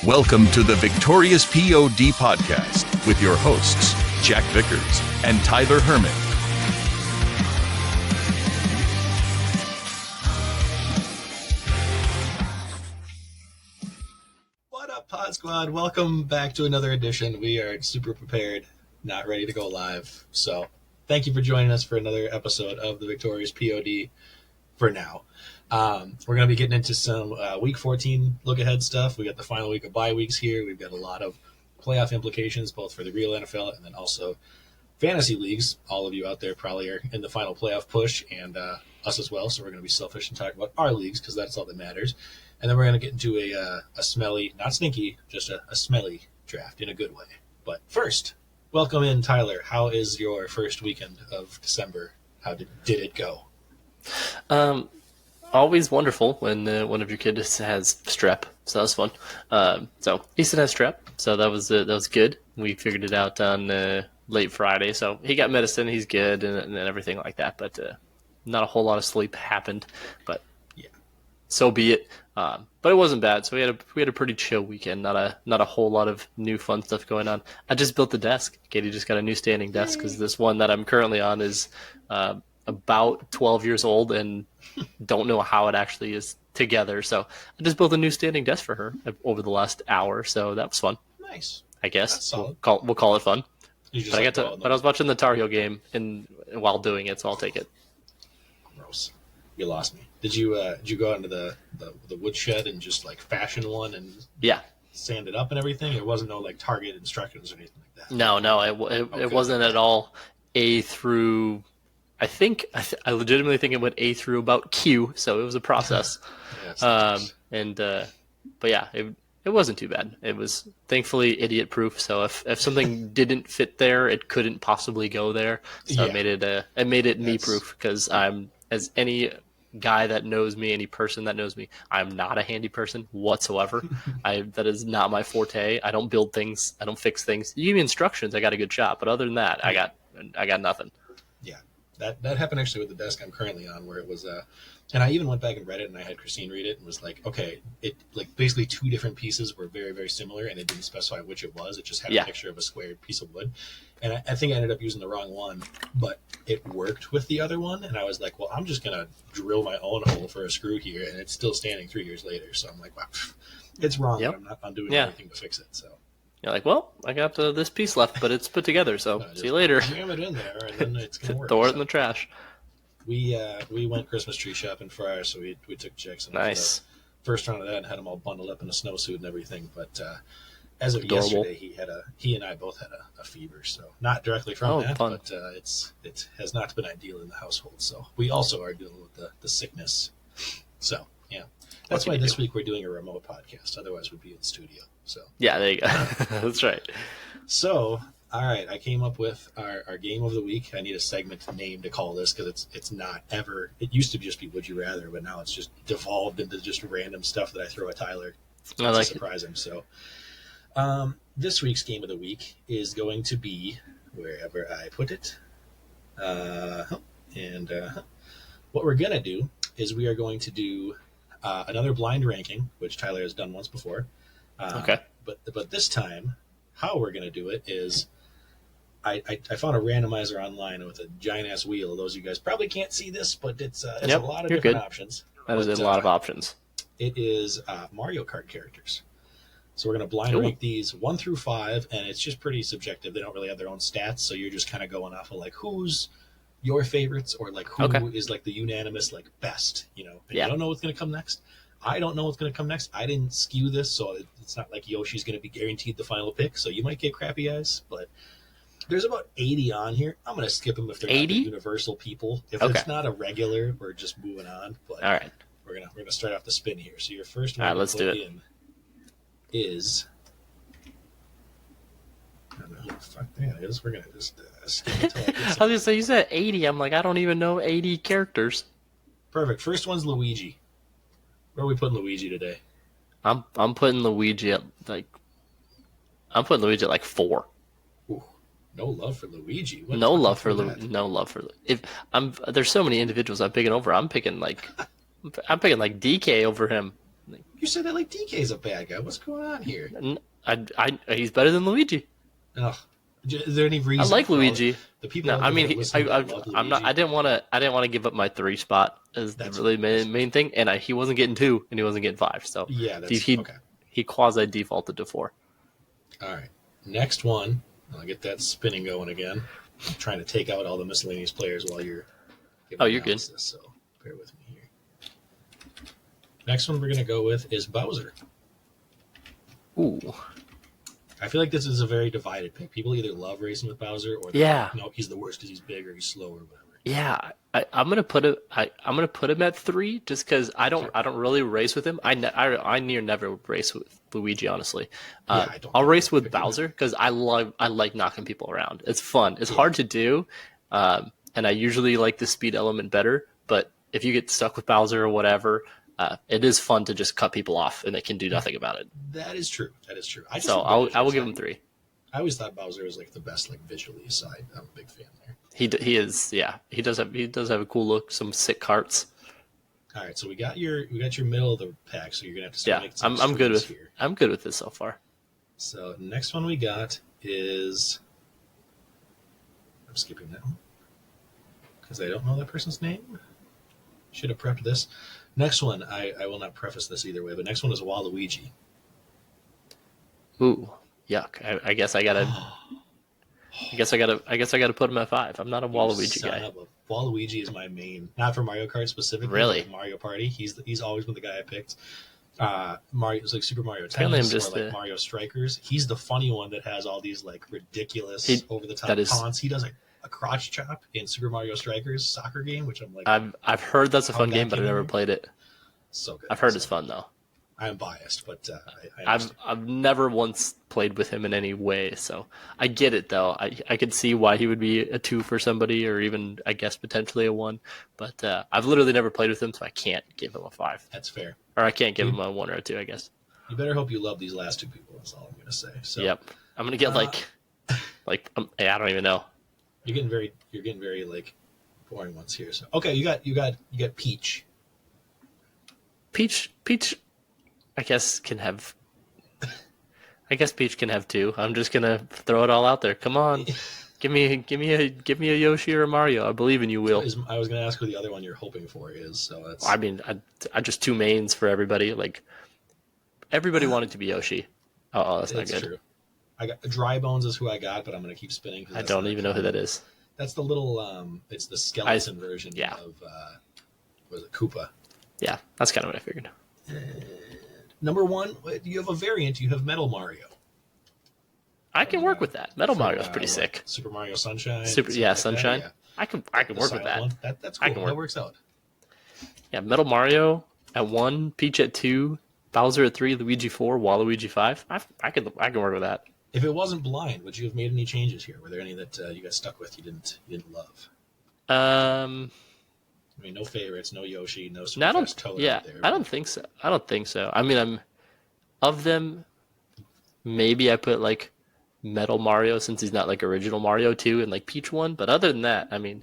Welcome to the Victorious POD podcast with your hosts, Jack Vickers and Tyler Herman. What up, Pod Squad? Welcome back to another edition. We are super prepared, not ready to go live. So thank you for joining us for another episode of the Victorious POD for now. We're going to be getting into some Week 14 look-ahead stuff. We got the final week of bye weeks here. We've got a lot of playoff implications, both for the real NFL and then also fantasy leagues. All of you out there probably are in the final playoff push, and us as well. So we're going to be selfish and talk about our leagues because that's all that matters. And then we're going to get into a smelly, not stinky, just a smelly draft in a good way. But first, welcome in, Tyler. How is your first weekend of December? How did it go? Always wonderful when one of your kids has strep, so that was fun. So Easton has strep, so that was good. We figured it out on late Friday, so he got medicine, he's good, and everything like that. But not a whole lot of sleep happened, but yeah, so be it. But it wasn't bad. So we had a pretty chill weekend. Not a whole lot of new fun stuff going on. I just built the desk. Katie just got a new standing desk because this one that I'm currently on is about 12 years old and don't know how it actually is together. So I just built a new standing desk for her over the last hour. So that was fun. Nice. I guess we'll call it fun. But I was watching the Tar Heel game while doing it, so I'll take it. Gross. You lost me. Did you go out into the woodshed and just like fashion one and sand it up and everything? There wasn't no like Target instructions or anything like that. No, it wasn't at all A through. I legitimately think it went A through about Q, so it was a process. But yeah, it wasn't too bad. It was thankfully idiot proof. So if something didn't fit there, it couldn't possibly go there. So it made it me proof because I'm, as any guy that knows me, any person that knows me, I'm not a handy person whatsoever. That is not my forte. I don't build things. I don't fix things. You give me instructions, I got a good shot. But other than that, I got nothing. Yeah. That happened actually with the desk I'm currently on, where it was, and I even went back and read it, and I had Christine read it, and was like, okay, it like basically two different pieces were very, very similar, and it didn't specify which it was. It just had a picture of a square piece of wood, and I think I ended up using the wrong one, but it worked with the other one, and I was like, well, I'm just gonna drill my own hole for a screw here, and it's still standing 3 years later. So I'm like, wow, it's wrong. But I'm not undoing anything to fix it. So. You're like, well, I got this piece left, but it's put together, so see you later. Jam it in there, and then it's gonna work. Throw it in the trash. We went Christmas tree shopping for ours, so we took Jackson. Nice. First round of that and had him all bundled up in a snowsuit and everything. But as of yesterday, he and I both had a fever, so not directly from that, fun. But it has not been ideal in the household. So we also are dealing with the sickness. So yeah, that's why this week we're doing a remote podcast. Otherwise, we'd be in studio. So yeah, there you go. That's right. So, all right, I came up with our game of the week. I need a segment name to call this because it's not ever. It used to just be Would You Rather, but now it's just devolved into just random stuff that I throw at Tyler to surprise him. So, this week's game of the week is going to be wherever I put it. What we're gonna do is we are going to do another blind ranking, which Tyler has done once before. Okay. But this time, how we're going to do it is I found a randomizer online with a giant-ass wheel. Those of you guys probably can't see this, but it's a lot of different options. That is a lot of options. It is Mario Kart characters. So we're going to blind rank these 1 through 5, and it's just pretty subjective. They don't really have their own stats, so you're just kind of going off of like who's your favorites or like who is like the unanimous like best, you know. And you don't know what's going to come next. I don't know what's going to come next. I didn't skew this, so it's not like Yoshi's going to be guaranteed the final pick, so you might get crappy eyes, but there's about 80 on here. I'm going to skip them if they're 80? Not the universal people. If it's not a regular, we're just moving on. But all right. We're gonna start off the spin here. So your first one let's do it. In is... Fuck that. I guess we're going to just skip until I get I was going to say, you said 80. I'm like, I don't even know 80 characters. Perfect. First one's Luigi. Where are we putting Luigi today? I'm putting Luigi at like 4. Ooh, no love for Luigi. No love for if there's so many individuals I'm picking over. I'm picking like DK over him. You said that like DK's a bad guy. What's going on here? He's better than Luigi. Ugh. Is there any reason? I like Luigi. The people. No, out I there mean, that listen that love I'm not. Luigi, I didn't want to give up my 3 spot as the really main thing, and he wasn't getting 2, and he wasn't getting 5. So yeah, that's okay. He quasi defaulted to 4. All right, next one. I'll get that spinning going again. I'm trying to take out all the miscellaneous players while you're. You're good. So bear with me here. Next one we're gonna go with is Bowser. Ooh. I feel like this is a very divided pick. People either love racing with Bowser or no, he's the worst because he's big or he's slow or whatever. Yeah, I'm gonna put him at 3 just because I don't really race with him. I near never race with Luigi, honestly. I'll race with Bowser because I like knocking people around. It's fun. It's hard to do, and I usually like the speed element better. But if you get stuck with Bowser or whatever, it is fun to just cut people off and they can do nothing about it. That is true. I will give him 3. I always thought Bowser was like the best like visually, so I'm a big fan there. He is, yeah. He does have a cool look, some sick carts. All right, so we got your middle of the pack, so you're gonna have to make some I'm good with here. I'm good with this so far. So next one we got is I'm skipping that one because I don't know that person's name. Should have prepped this. Next one, I will not preface this either way, but next one is Waluigi. Ooh, yuck! I guess I gotta put him at 5. I'm not a Waluigi guy. Waluigi is my main, not for Mario Kart specifically. Really? Like Mario Party. He's always been the guy I picked. Mario, it's like Super Mario Apparently Tennis or like Mario Strikers. He's the funny one that has all these like ridiculous over the top taunts. He does a crotch chop in Super Mario Strikers soccer game, which I'm like. I've heard that's a fun game, but I never played it. So good. I've heard it's fun though. I'm biased, but I've never once played with him in any way, so I get it though. I could see why he would be a 2 for somebody, or even I guess potentially a 1. But I've literally never played with him, so I can't give him a 5. That's fair. Or I can't give him a 1 or a 2, I guess. You better hope you love these last 2 people. That's all I'm gonna say. So yep, I'm gonna get I don't even know. You're getting very like boring ones here. So okay, you got Peach. Peach, I guess Peach can have 2. I'm just gonna throw it all out there. Come on, give me a Yoshi or a Mario. I believe in you, Will. I was gonna ask who the other one you're hoping for is. So that's. I mean, I just 2 mains for everybody. Like everybody wanted to be Yoshi. Oh, that's not good. True. I got Dry Bones is who I got, but I'm gonna keep spinning. I don't even know who that is. That's the little it's the skeleton version of was it Koopa? Yeah, that's kind of what I figured. Number 1, you have a variant. You have Metal Mario. I can work with that. Metal Mario is pretty sick. Super Mario Sunshine. Sunshine. Yeah. I can work with that. That's cool. That works out. Yeah, Metal Mario at 1, Peach at 2, Bowser at 3, Luigi 4, Waluigi 5. I can work with that. If it wasn't blind, would you have made any changes here? Were there any that you got stuck with you didn't love? I mean, no favorites, no Yoshi, no Super Fast Toad. Yeah, there, I don't think so. I mean, of them, maybe I put like Metal Mario since he's not like original Mario 2 and like Peach 1. But other than that, I mean,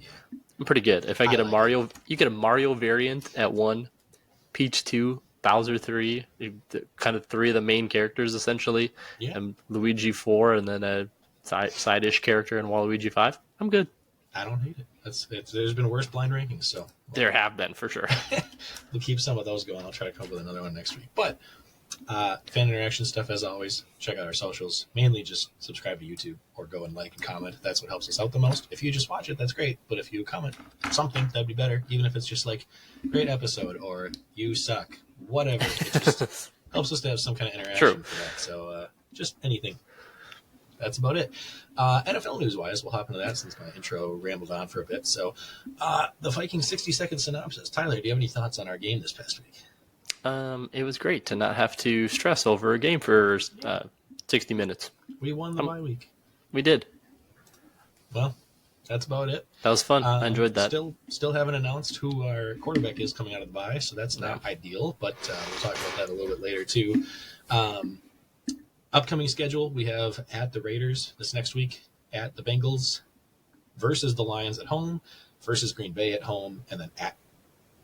I'm pretty good. If I get you get a Mario variant at 1, Peach 2, Bowser 3, kind of 3 of the main characters essentially, and Luigi 4, and then a side-ish character in Waluigi 5. I'm good. I don't hate it. There's been worse blind rankings, so there have been for sure. We'll keep some of those going. I'll try to come up with another one next week. But fan interaction stuff, as always. Check out our socials. Mainly just subscribe to YouTube or go and like and comment. That's what helps us out the most. If you just watch it, that's great. But if you comment something, that'd be better. Even if it's just like great episode or you suck, whatever. It just helps us to have some kind of interaction for that. So just anything. That's about it. NFL news-wise, we'll hop into that since my intro rambled on for a bit. So, the Vikings 60-second synopsis. Tyler, do you have any thoughts on our game this past week? It was great to not have to stress over a game for 60 minutes. We won the bye week. We did. Well, that's about it. That was fun. I enjoyed that. Still haven't announced who our quarterback is coming out of the bye, so that's not ideal, but we'll talk about that a little bit later, too. Upcoming schedule, we have at the Raiders this next week, at the Bengals, versus the Lions at home, versus Green Bay at home, and then at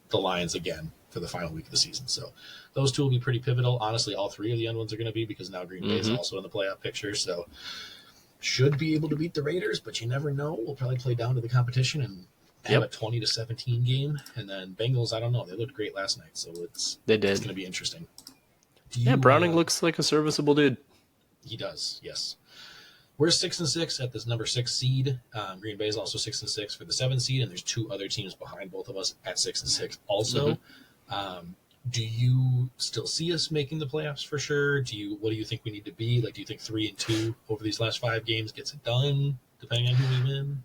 the Lions again for the final week of the season. So those two will be pretty pivotal. Honestly, all three of the end ones are going to be, because now Green Bay is also in the playoff picture. So should be able to beat the Raiders, but you never know. We'll probably play down to the competition and have a 20-17 game. And then Bengals, I don't know. They looked great last night, so it's going to be interesting. Browning looks like a serviceable dude. He does, yes. We're 6-6 at this number 6 seed. Green Bay is also 6-6 for the 7 seed, and there's two other teams behind both of us at 6-6 also. Do you still see us making the playoffs for sure? What do you think we need to be? Like, do you think 3-2 over these last 5 games gets it done, depending on who we win?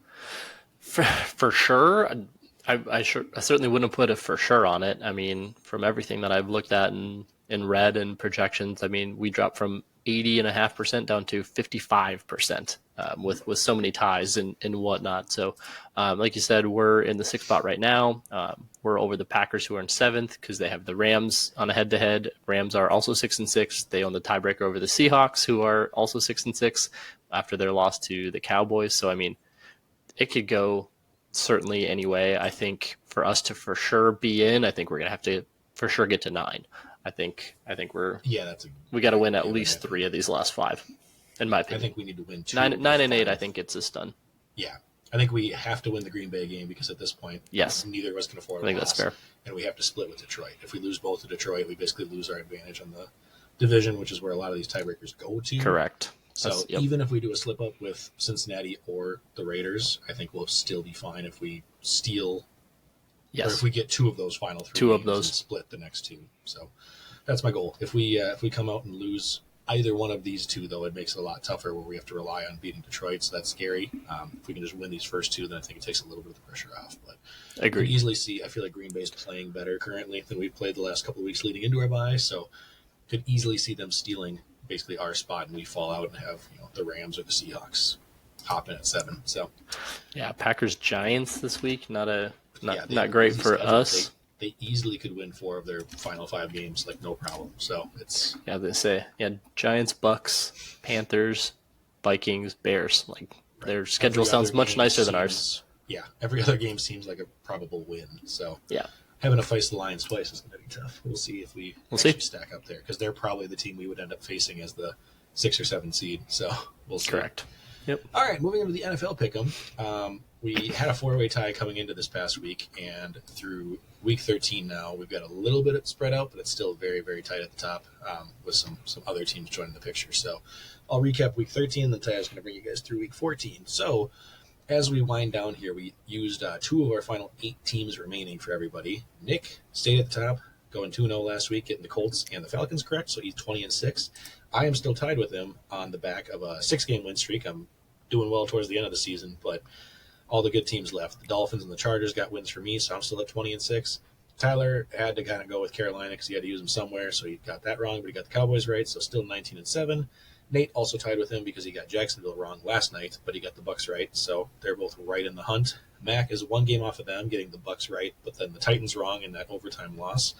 For sure. I certainly wouldn't put a for sure on it. I mean, from everything that I've looked at and read and projections, I mean, we dropped from 80.5% down to 55% with so many ties and whatnot. So, like you said, we're in the 6th spot right now. We're over the Packers, who are in 7th, because they have the Rams on a head-to-head. Rams are also 6-6. They own the tiebreaker over the Seahawks, who are also 6-6 after their loss to the Cowboys. So, I mean, it could go certainly any way. I think for us to for sure be in, I think we're going to have to for sure get to 9. I think we got to win at least 3 of these last 5, in my opinion. I think we need to win 2. 9 and 8, I think gets us done. Yeah, I think we have to win the Green Bay game, because at this point, neither of us can afford a loss. I think that's fair. And we have to split with Detroit. If we lose both to Detroit, we basically lose our advantage on the division, which is where a lot of these tiebreakers go to. Correct. So even if we do a slip up with Cincinnati or the Raiders, I think we'll still be fine if we steal. Or if we get 2 of those final 3 games and split the next 2. So that's my goal. If we come out and lose either one of these 2, though, it makes it a lot tougher, where we have to rely on beating Detroit. So that's scary. If we can just win these first 2, then I think it takes a little bit of the pressure off. But I agree. You can easily see, I feel like Green Bay's playing better currently than we've played the last couple of weeks leading into our bye. So could easily see them stealing basically our spot, and we fall out and have the Rams or the Seahawks hop in at 7. So Packers Giants this week. Not great for us. They easily could win 4 of their final 5 games, like, no problem. So it's they say Giants, Bucks, Panthers, Vikings, Bears. Like, their schedule sounds much nicer than ours. Yeah, every other game seems like a probable win. So having to face the Lions twice is going to be tough. We'll see if we stack up there, because they're probably the team we would end up facing as the 6 or 7 seed. So we'll see. Correct. Yep. All right, moving into the NFL pick'em. We had a 4-way tie coming into this past week, and through week 13 now, we've got a little bit of spread out, but it's still very, very tight at the top, with some other teams joining the picture. So I'll recap week 13, and then Tyler's going to bring you guys through week 14. So as we wind down here, we used 2 of our final 8 teams remaining for everybody. Nick stayed at the top, going 2-0 last week, getting the Colts and the Falcons correct, so he's 20-6. I am still tied with him on the back of a 6-game win streak. I'm doing well towards the end of the season, but all the good teams left. The Dolphins and the Chargers got wins for me, so I'm still at 20-6. Tyler had to kind of go with Carolina because he had to use them somewhere, so he got that wrong, but he got the Cowboys right, so still 19-7. Nate also tied with him because he got Jacksonville wrong last night, but he got the Bucs right, so they're both right in the hunt. Mac is 1 game off of them, getting the Bucs right, but then the Titans wrong in that overtime loss,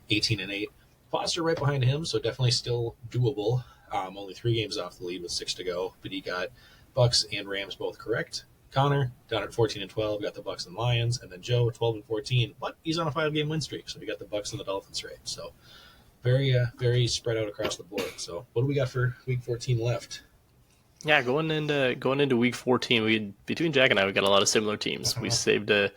18-8. Foster right behind him, so definitely still doable. Only 3 games off the lead with 6 to go, but he got Bucs and Rams both correct. Connor down at 14-12, got the Bucs and Lions, and then Joe 12-14, but he's on a 5-game win streak, so he got the Bucs and the Dolphins right. So very, very spread out across the board. So what do we got for week 14 left? Yeah, going into week 14, between Jack and I, we got a lot of similar teams. We saved a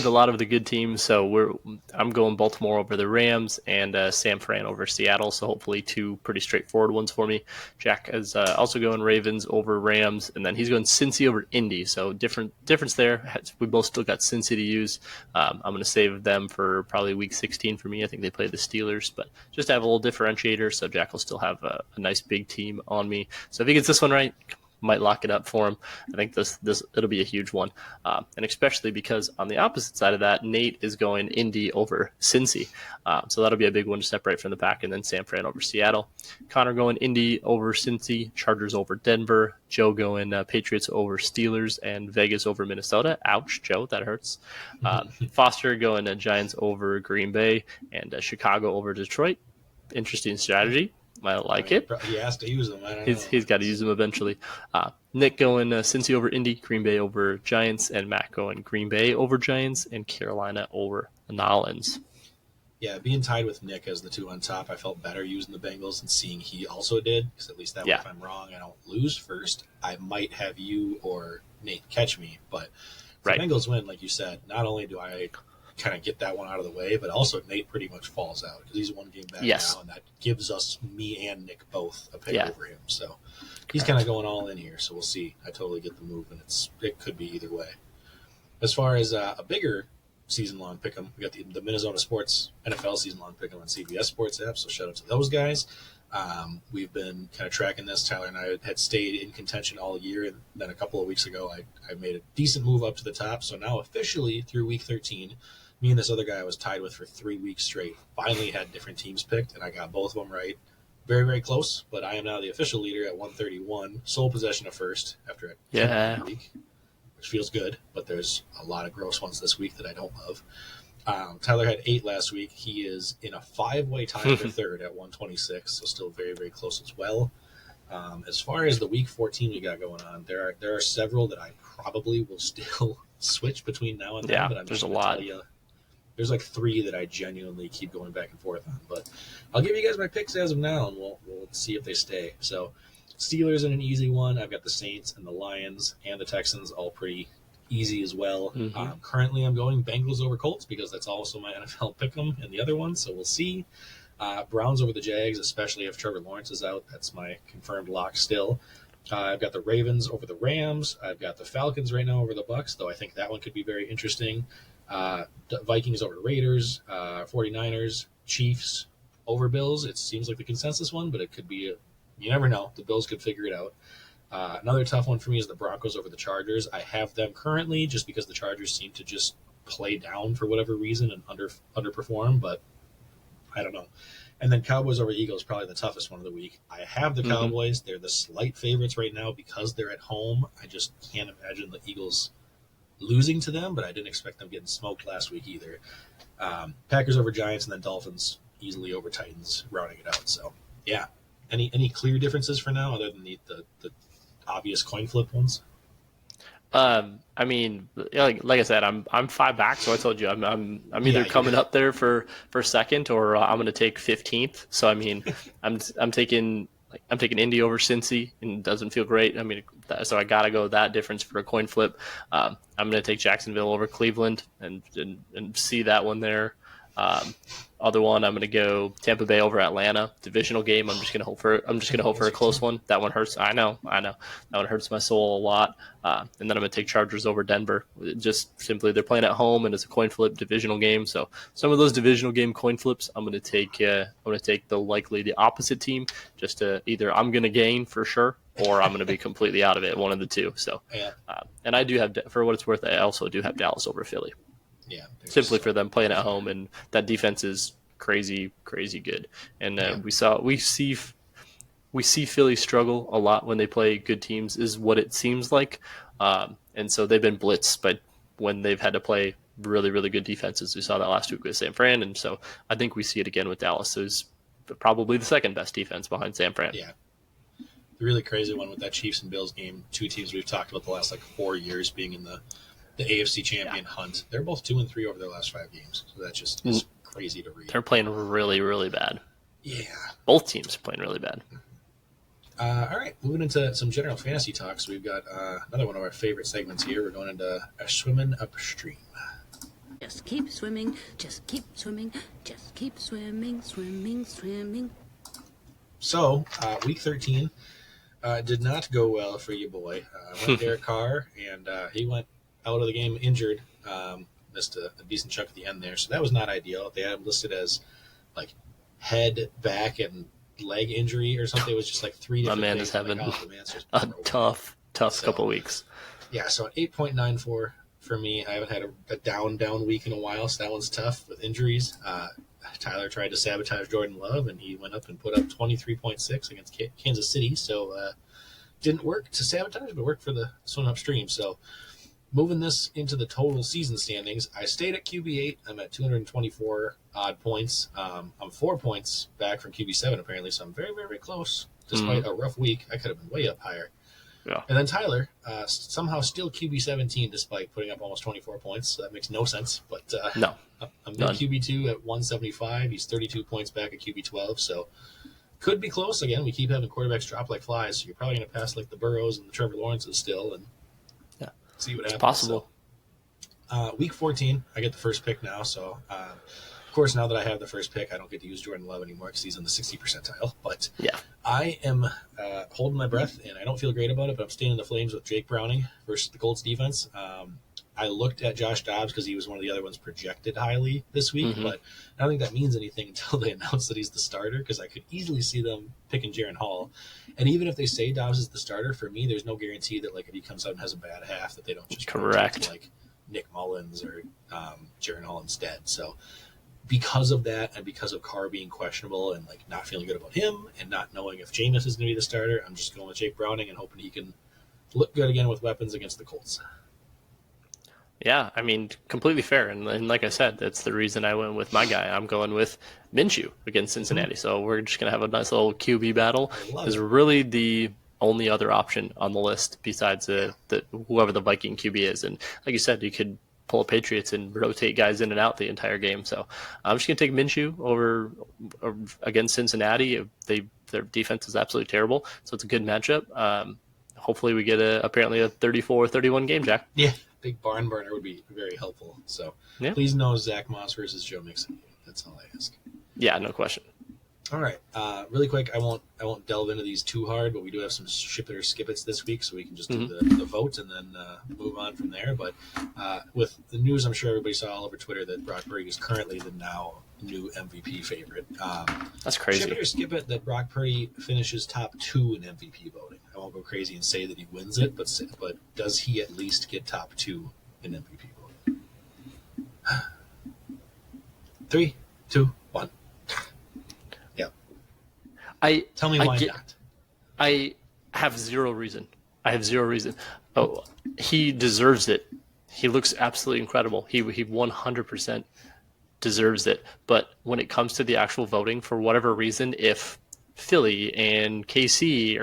lot of the good teams. So I'm going Baltimore over the Rams and San Fran over Seattle. So hopefully 2 pretty straightforward ones for me. Jack is also going Ravens over Rams, and then he's going Cincy over Indy. So difference there. We both still got Cincy to use. I'm going to save them for probably week 16 for me. I think they play the Steelers, but just to have a little differentiator. So Jack will still have a nice big team on me. So if he gets this one right, might lock it up for him. I think this it'll be a huge one, and especially because on the opposite side of that, Nate is going Indy over Cincy, so that'll be a big one to separate from the pack. And then San Fran over Seattle, Connor going Indy over Cincy, Chargers over Denver, Joe going Patriots over Steelers, and Vegas over Minnesota. Ouch, Joe, that hurts. Foster going Giants over Green Bay, and Chicago over Detroit. Interesting strategy. I like it. He has to use them. I don't know. He's got to use them eventually. Nick going Cincy over Indy, Green Bay over Giants, and Matt going Green Bay over Giants and Carolina over the Nolans. Yeah, being tied with Nick as the 2 on top, I felt better using the Bengals and seeing he also did, because at least that way, if I'm wrong, I don't lose first. I might have you or Nate catch me, but if the Bengals win, like you said, not only do I kind of get that one out of the way, but also Nate pretty much falls out because he's 1 game back now, and that gives us, me and Nick both, a pick over him. So he's kind of going all in here, so we'll see. I totally get the move, and it could be either way. As far as a bigger season-long pick'em, we got the MinneZona Sports NFL season-long pick'em on CBS Sports app, so shout out to those guys. We've been kind of tracking this. Tyler and I had stayed in contention all year, and then a couple of weeks ago I made a decent move up to the top, so now officially through week 13, me and this other guy I was tied with for 3 weeks straight finally had different teams picked, and I got both of them right. Very, very close, but I am now the official leader at 131, sole possession of first after a week, which feels good, but there's a lot of gross ones this week that I don't love. Tyler had 8 last week. He is in a 5-way tie for third at 126, so still very, very close as well. As far as the week 14 we got going on, there are several that I probably will still switch between now and then. But there's a lot. There's like 3 that I genuinely keep going back and forth on. But I'll give you guys my picks as of now, and we'll see if they stay. So Steelers in an easy one. I've got the Saints and the Lions and the Texans all pretty easy as well. Currently I'm going Bengals over Colts because that's also my NFL pick'em and the other one, so we'll see. Browns over the Jags, especially if Trevor Lawrence is out. That's my confirmed lock still. I've got the Ravens over the Rams. I've got the Falcons right now over the Bucks, though I think that one could be very interesting. Vikings over Raiders, 49ers, Chiefs over Bills. It seems like the consensus one, but it could be you never know. The Bills could figure it out. Another tough one for me is the Broncos over the Chargers. I have them currently just because the Chargers seem to just play down for whatever reason and underperform, but I don't know. And then Cowboys over Eagles, probably the toughest one of the week. I have the Cowboys. They're the slight favorites right now because they're at home. I just can't imagine the Eagles losing to them, but I didn't expect them getting smoked last week either. Packers over Giants, and then Dolphins easily over Titans, rounding it out. So, yeah. Any clear differences for now other than the obvious coin flip ones? I mean, like I said, I'm 5 back, so I told you I'm either coming up there for second or I'm going to take 15th. So I mean, I'm taking Indy over Cincy, and it doesn't feel great. I mean, so I got to go that difference for a coin flip. I'm going to take Jacksonville over Cleveland and see that one there. Other one, I'm going to go Tampa Bay over Atlanta. Divisional game. I'm just going to hope for a close one. That one hurts. I know. That one hurts my soul a lot. And then I'm going to take Chargers over Denver. Just simply, they're playing at home, and it's a coin flip divisional game. So some of those divisional game coin flips, I'm going to take the opposite team. Just to either I'm going to gain for sure, or I'm going to be completely out of it. One of the two. So, and I do have, for what it's worth, I also do have Dallas over Philly. Yeah, simply for them playing at home, and that defense is crazy good. And we see Philly struggle a lot when they play good teams, is what it seems like. And so they've been blitzed, but when they've had to play really, really good defenses, we saw that last week with San Fran, and so I think we see it again with Dallas, who's probably the second best defense behind San Fran. Yeah. The really crazy one with that Chiefs and Bills game, 2 teams we've talked about the last 4 years being in the AFC champion hunt. They're both 2-3 over their last 5 games. So that just is crazy to read. They're playing really, really bad. Yeah. Both teams are playing really bad. All right, moving into some general fantasy talks. We've got another one of our favorite segments here. We're going into swimming upstream. Just keep swimming, just keep swimming, just keep swimming, swimming. So, week 13 did not go well for you, boy. Went Derek Carr, and he went out of the game injured, missed a decent chunk at the end there, so that was not ideal. They had him listed as head, back, and leg injury or something. It was just 3 different things. My man is having a tough couple weeks. Yeah, so an 8.94 for me. I haven't had a down week in a while, so that one's tough with injuries. Tyler tried to sabotage Jordan Love, and he went up and put up 23.6 against Kansas City, so didn't work to sabotage, but worked for the swim upstream. So moving this into the total season standings, I stayed at QB8. I'm at 224 odd points. I'm 4 points back from QB7 apparently, so I'm very, very, very close. Despite a rough week, I could have been way up higher. Yeah. And then Tyler, somehow still QB17 despite putting up almost 24 points. So that makes no sense. But No. I'm None. QB2 at 175. He's 32 points back at QB12. So could be close. Again, we keep having quarterbacks drop like flies. So you're probably going to pass like the Burrows and the Trevor Lawrences still and see what happens. Possible. So, week 14, I get the first pick now. So, of course, now that I have the first pick, I don't get to use Jordan Love anymore because he's in the 60 percentile. But Yeah. I am holding my breath, and I don't feel great about it, but I'm staying in the flames with Jake Browning versus the Colts defense. I looked at Josh Dobbs because he was one of the other ones projected highly this week, but I don't think that means anything until they announce that he's the starter because I could easily see them picking Jaron Hall. And even if they say Dobbs is the starter, for me, there's no guarantee that like if he comes out and has a bad half that they don't just Correct. like Nick Mullins or Jaron Hall instead. So because of that and because of Carr being questionable and like not feeling good about him and not knowing if Jameis is going to be the starter, I'm just going with Jake Browning and hoping he can look good again with weapons against the Colts. Yeah, I mean, completely fair. And like I said, that's the reason I went with my guy. I'm going with Minshew against Cincinnati. So we're just going to have a nice little QB battle. Is really the only other option on the list besides whoever the Viking QB is. And like you said, you could pull a Patriots and rotate guys in and out the entire game. So I'm just going to take Minshew over against Cincinnati. Their defense is absolutely terrible. So it's a good matchup. Hopefully we get apparently a 34-31 game, Jack. Yeah. Big barn burner would be very helpful. So please no Zach Moss versus Joe Mixon. That's all I ask. Yeah, no question. All right. Really quick, I won't delve into these too hard, but we do have some ship it or skip it's this week, so we can just do the vote and then move on from there. But with the news, I'm sure everybody saw all over Twitter that Brock Purdy is currently the now new MVP favorite. That's crazy. Ship it or skip it that Brock Purdy finishes top 2 in MVP voting. I won't go crazy and say that he wins it, but does he at least get top 2 in MVP voting? 3, 2, 1. Yeah. Tell me why not. I have zero reason. Oh, he deserves it. He looks absolutely incredible. He 100% deserves it. But when it comes to the actual voting, for whatever reason, if Philly and KC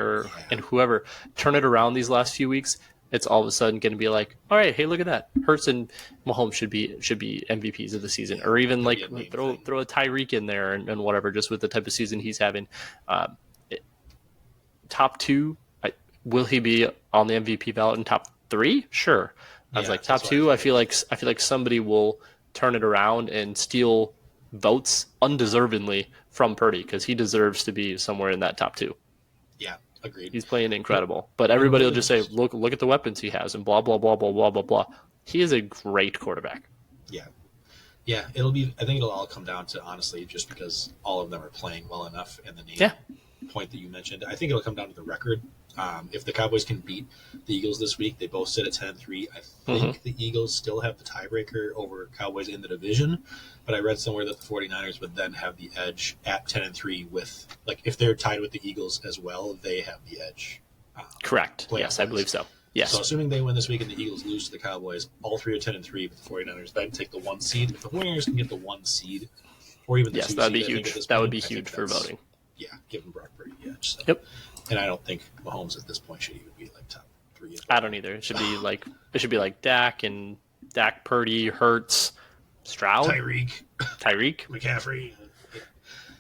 and whoever turn it around these last few weeks, it's all of a sudden going to be like, all right, hey, look at that. Hurts and Mahomes should be MVPs of the season, or even like throw a Tyreek in there and whatever, just with the type of season he's having. Top 2, will he be on the MVP ballot in top 3? Sure. I was like top 2. I feel like somebody will turn it around and steal votes undeservedly from Purdy because he deserves to be somewhere in that top 2. Yeah, agreed. He's playing incredible, but everybody will just say, "Look at the weapons he has," and blah blah blah blah blah blah blah. He is a great quarterback. Yeah. I think it'll all come down to honestly just because all of them are playing well enough, and the name point that you mentioned. I think it'll come down to the record. If the Cowboys can beat the Eagles this week, they both sit at 10-3. I think the Eagles still have the tiebreaker over Cowboys in the division, but I read somewhere that the 49ers would then have the edge at 10-3 with, like, if they're tied with the Eagles as well, they have the edge. Correct. Yes, I believe so. Yes. So assuming they win this week and the Eagles lose to the Cowboys, all three are 10-3, but the 49ers then take the 1 seed. If the 49ers can get the 1 seed, or even the 2 seed, that'd be huge. That would be huge for voting. Yeah, give them Brock Purdy the edge. So. Yep. And I don't think Mahomes at this point should even be like top 3. I don't either. It should be like Dak and Dak, Purdy, Hurts, Stroud, Tyreek, McCaffrey.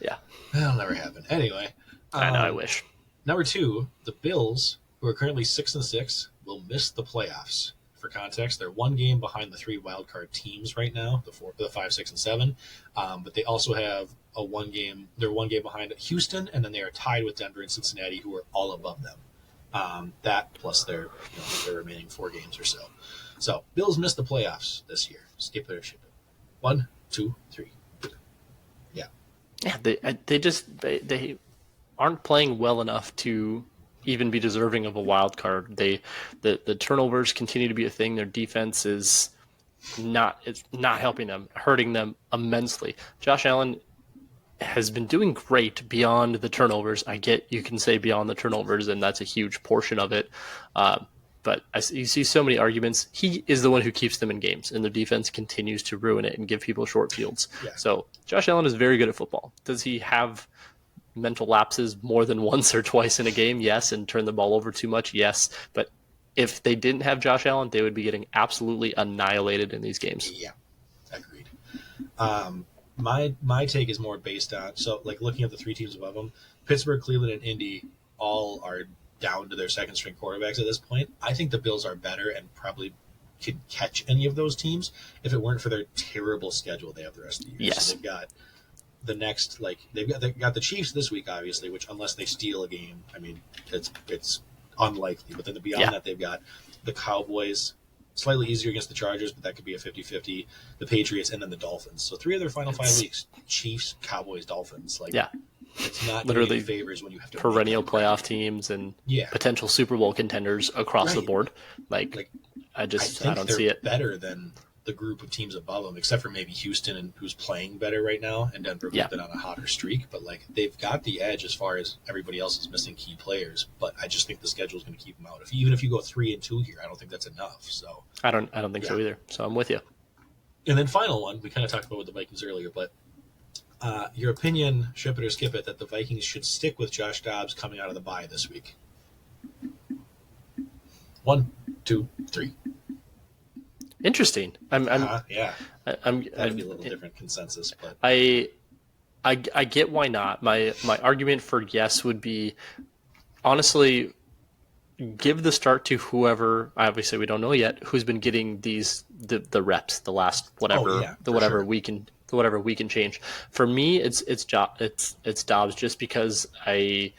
Yeah. That'll never happen. Anyway, I know. I wish. Number 2, the Bills, who are currently 6-6, will miss the playoffs. For context, they're 1 game behind the 3 wildcard teams right now, the 5, 6, and 7. But they also have a 1 game. They're 1 game behind Houston, and then they are tied with Denver and Cincinnati, who are all above them. That plus their remaining 4 games or so. So Bills missed the playoffs this year. Skip it or ship it. 1, 2, 3. Yeah. Yeah. They aren't playing well enough to even be deserving of a wild card. The turnovers continue to be a thing. Their defense is not helping them, hurting them immensely. Josh Allen has been doing great beyond the turnovers. I get you can say beyond the turnovers, and that's a huge portion of it. But you see so many arguments. He is the one who keeps them in games, and the defense continues to ruin it and give people short fields. Yeah. So Josh Allen is very good at football. Does he have mental lapses more than once or twice in a game, yes, and turn the ball over too much, yes. But if they didn't have Josh Allen, they would be getting absolutely annihilated in these games. Yeah, agreed. My take is more based on, so like looking at the three teams above them, Pittsburgh, Cleveland, and Indy all are down to their second string quarterbacks at this point. I think the Bills are better and probably could catch any of those teams if it weren't for their terrible schedule they have the rest of the year. Yes. So they've got the next, like they've got the Chiefs this week, obviously, which unless they steal a game, I mean it's unlikely. But then beyond that, they've got the Cowboys, slightly easier against the Chargers, but that could be a 50-50. The Patriots, and then the Dolphins. So 3 of their final 5 weeks: Chiefs, Cowboys, Dolphins. Like, it's not literally favors when you have to perennial playoff teams and potential Super Bowl contenders across the board. Like I don't see it. Better than the group of teams above them, except for maybe Houston, and who's playing better right now, and Denver, who's been on a hotter streak. But like, they've got the edge as far as everybody else is missing key players. But I just think the schedule is going to keep them out. Even if you go 3-2 here, I don't think that's enough. So I don't think so either. So I'm with you. And then final one, we kind of talked about with the Vikings earlier, but your opinion, ship it or skip it, that the Vikings should stick with Josh Dobbs coming out of the bye this week. 1, 2, 3. Interesting. I'm that'd be a little different consensus, but I get why not. My argument for yes would be, honestly, give the start to whoever, obviously we don't know yet, who's been getting the reps the last whatever week and change. For me, it's Dobbs, just because I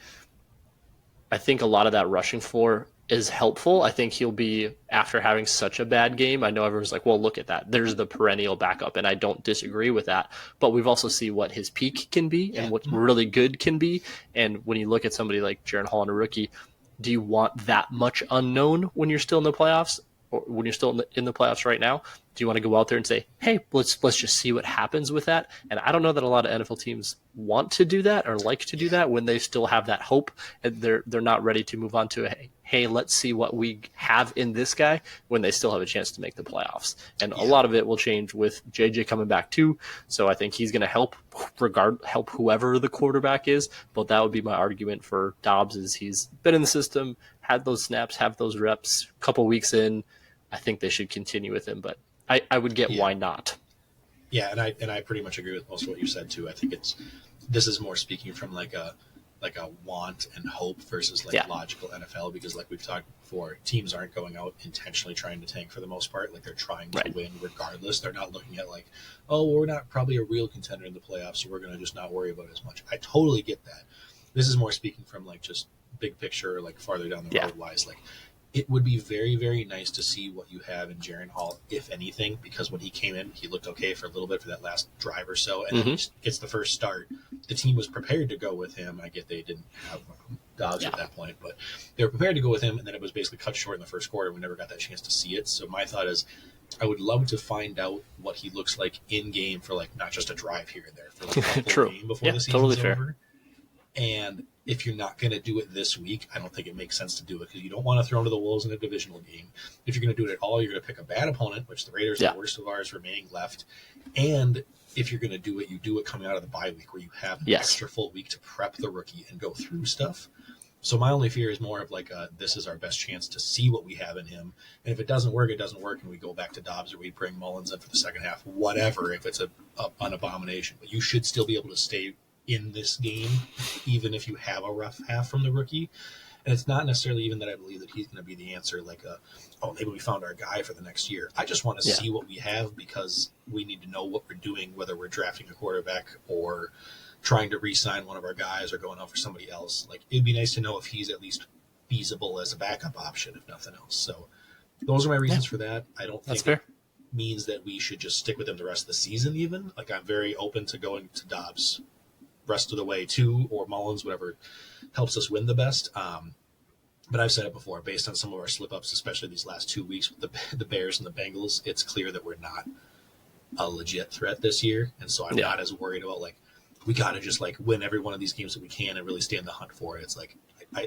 think a lot of that rushing floor is helpful. I think he'll be, after having such a bad game, I know everyone's like, well, look at that. There's the perennial backup, and I don't disagree with that. But we've also seen what his peak can be and what really good can be. And when you look at somebody like Jaren Hall and a rookie, do you want that much unknown when you're still in the playoffs, or when you're still in the playoffs right now? Do you want to go out there and say, hey, let's just see what happens with that? And I don't know that a lot of NFL teams want to do that or like to do that when they still have that hope, and they're not ready to move on to hey, let's see what we have in this guy, when they still have a chance to make the playoffs. And a lot of it will change with JJ coming back too. So I think he's going to help whoever the quarterback is. But that would be my argument for Dobbs, is he's been in the system, had those snaps, have those reps, a couple weeks in. I think they should continue with him, but I would get why not. Yeah, and I pretty much agree with most of what you said too. I think this is more speaking from like a want and hope versus logical NFL, because like we've talked before, teams aren't going out intentionally trying to tank for the most part. Like, they're trying to win regardless. They're not looking at like, oh, we're not probably a real contender in the playoffs, so we're going to just not worry about it as much. I totally get that. This is more speaking from like just big picture, like farther down the road wise. Like, it would be very, very nice to see what you have in Jaren Hall, if anything, because when he came in, he looked okay for a little bit for that last drive or so, and then he gets the first start. The team was prepared to go with him. I get they didn't have Dobbs at that point, but they were prepared to go with him, and then it was basically cut short in the first quarter. We never got that chance to see it. So my thought is, I would love to find out what he looks like in game for, like, not just a drive here and there, for like a full game before the season's over. And if you're not going to do it this week, I don't think it makes sense to do it, because you don't want to throw him to the wolves in a divisional game. If you're going to do it at all, you're going to pick a bad opponent, which the Raiders are the worst of ours remaining left. And if you're going to do it, you do it coming out of the bye week, where you have an extra full week to prep the rookie and go through stuff. So my only fear is more of like, this is our best chance to see what we have in him. And if it doesn't work, it doesn't work, and we go back to Dobbs, or we bring Mullins in for the second half, whatever, if it's an abomination. But you should still be able to stay in this game, even if you have a rough half from the rookie. And it's not necessarily even that I believe that he's going to be the answer, like, maybe we found our guy for the next year. I just want to see what we have, because we need to know what we're doing, whether we're drafting a quarterback or trying to re-sign one of our guys or going out for somebody else. Like, it'd be nice to know if he's at least feasible as a backup option, if nothing else. So those are my reasons for that. I don't think it means that we should just stick with him the rest of the season even. Like, I'm very open to going to Dobbs rest of the way too, or Mullins, whatever helps us win the best. But I've said it before, based on some of our slip-ups, especially these last 2 weeks with the Bears and the Bengals, it's clear that we're not a legit threat this year. And so I'm not as worried about, like, we got to just, like, win every one of these games that we can and really stay in the hunt for it. It's like,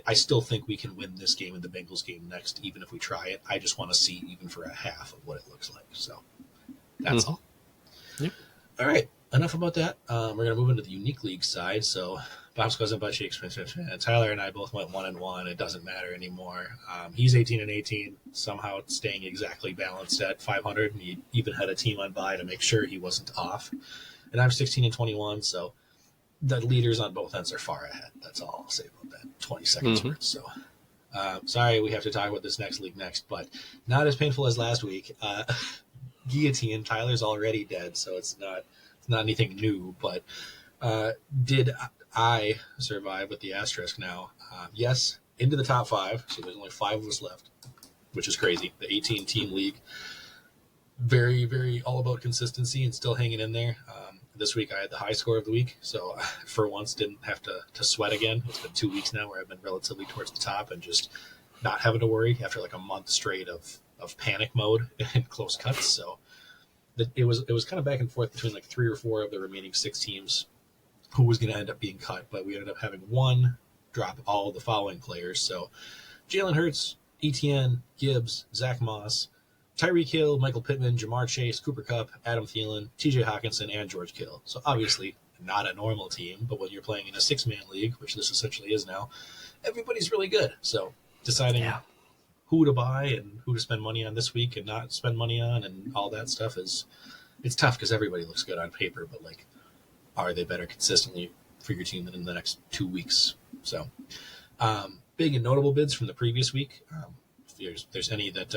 I still think we can win this game and the Bengals game next, even if we try it. I just want to see even for a half of what it looks like. So that's all. Yep. All right. enough about that. We're going to move into the unique league side. So Bob Squaws and Butt Cheeks, Tyler and I both went 1-1. It doesn't matter anymore. He's 18-18, somehow staying exactly balanced at 500. And he even had a team on bye to make sure he wasn't off. And I'm 16-21, so the leaders on both ends are far ahead. That's all I'll say about that. 20 seconds worth. So sorry, we have to talk about this next league next, but not as painful as last week. Guillotine, Tyler's already dead, so it's not anything new, but did I survive with the asterisk now? Yes, into the top 5, so there's only 5 of us left, which is crazy. The 18-team league, very, very all about consistency and still hanging in there. This week I had the high score of the week, so for once didn't have to sweat again. It's been 2 weeks now where I've been relatively towards the top and just not having to worry after like a month straight of panic mode and close cuts. So it was kind of back and forth between like 3 or 4 of the remaining 6 teams who was going to end up being cut, but we ended up having one drop all the following players. So Jalen Hurts, Etienne, Gibbs, Zach Moss, Tyreek Hill, Michael Pittman, Jamar Chase, Cooper Kupp, Adam Thielen, TJ Hawkinson, and George Kittle. So obviously not a normal team, but when you're playing in a 6-man league, which this essentially is now, everybody's really good. So deciding who to buy and who to spend money on this week and not spend money on and all that stuff it's tough because everybody looks good on paper, but like, are they better consistently for your team than in the next 2 weeks? So big and notable bids from the previous week. If there's any that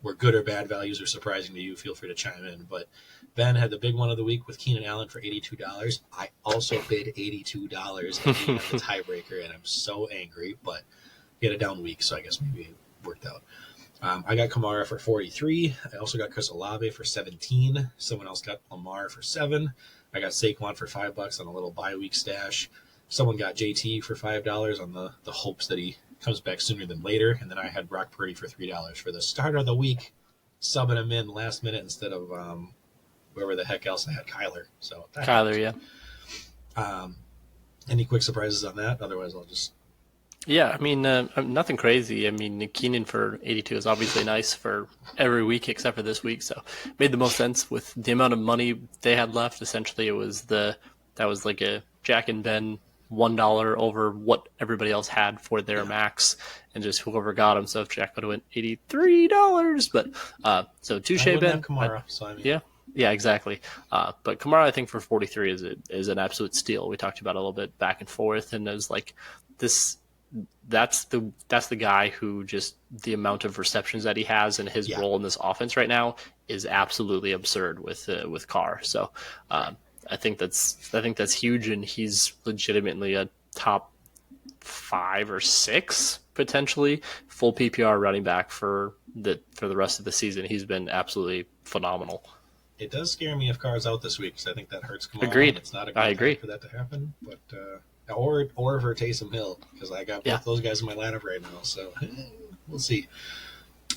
were good or bad values or surprising to you, feel free to chime in. But Ben had the big one of the week with Keenan Allen for $82. I also bid $82 and he had the tiebreaker, and I'm so angry, but he had a down week, so I guess maybe it worked out. I got Kamara for 43. I also got Chris Olave for 17. Someone else got Lamar for 7. I got Saquon for $5 on a little bye week stash. Someone got JT for $5 on the hopes that he comes back sooner than later. And then I had Brock Purdy for $3 for the start of the week, subbing him in last minute instead of whoever the heck else I had, Kyler. So Kyler, yeah. Any quick surprises on that? Otherwise, I'll just... Yeah, I mean, nothing crazy. I mean, Keenan for 82 is obviously nice for every week except for this week, so made the most sense with the amount of money they had left. Essentially, that was like a Jack and Ben $1 over what everybody else had for their max, and just whoever got him. So if Jack would have went $83, but so touche, Ben. Kamara, so I mean... Yeah, exactly. But Kamara, I think for 43 is an absolute steal. We talked about it a little bit back and forth, and it was like this. That's the guy who just the amount of receptions that he has and his role in this offense right now is absolutely absurd with Carr. So I think that's huge, and he's legitimately a top 5 or 6 potentially full PPR running back for the rest of the season. He's been absolutely phenomenal. It does scare me if Carr's out this week, because I think that hurts Kamara. Agreed. It's not a good time for that to happen, but or for Taysom Hill, because I got both those guys in my lineup right now, so we'll see.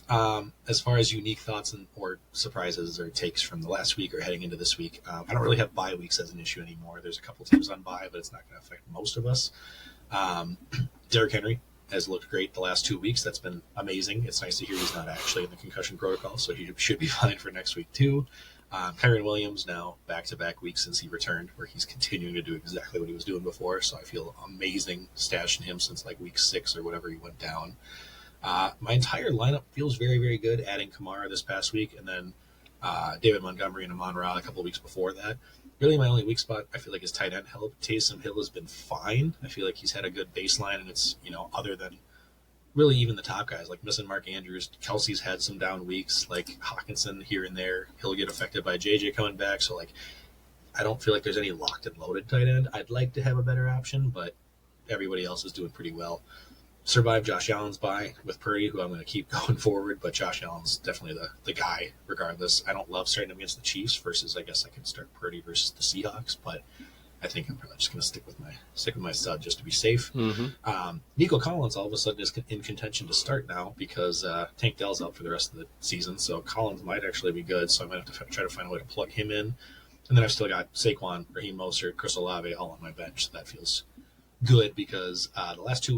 As far as unique thoughts or surprises or takes from the last week or heading into this week, I don't really have bye weeks as an issue anymore. There's a couple teams on bye, but it's not going to affect most of us. Derrick Henry has looked great the last 2 weeks. That's been amazing. It's nice to hear he's not actually in the concussion protocol, so he should be fine for next week too. Kyren Williams now back-to-back weeks since he returned, where he's continuing to do exactly what he was doing before, so I feel amazing stashing him since like week 6 or whatever he went down. My entire lineup feels very, very good, adding Kamara this past week, and then David Montgomery and Amon-Ra a couple of weeks before that. Really my only weak spot, I feel like, is tight end help. Taysom Hill has been fine. I feel like he's had a good baseline, and it's, other than really even the top guys, like missing Mark Andrews, Kelsey's had some down weeks, like Hawkinson here and there. He'll get affected by JJ coming back, so like I don't feel like there's any locked and loaded tight end. I'd like to have a better option, but everybody else is doing pretty well. Survived Josh Allen's bye with Purdy, who I'm going to keep going forward, but Josh Allen's definitely the guy regardless. I don't love starting him against the Chiefs versus I guess I can start Purdy versus the Seahawks, but I think I'm probably just going to stick with my stud just to be safe. Mm-hmm. Nico Collins all of a sudden is in contention to start now because Tank Dell's out for the rest of the season, so Collins might actually be good, so I might have to try to find a way to plug him in. And then I've still got Saquon, Raheem Mostert, Chris Olave all on my bench, so that feels good because the last 2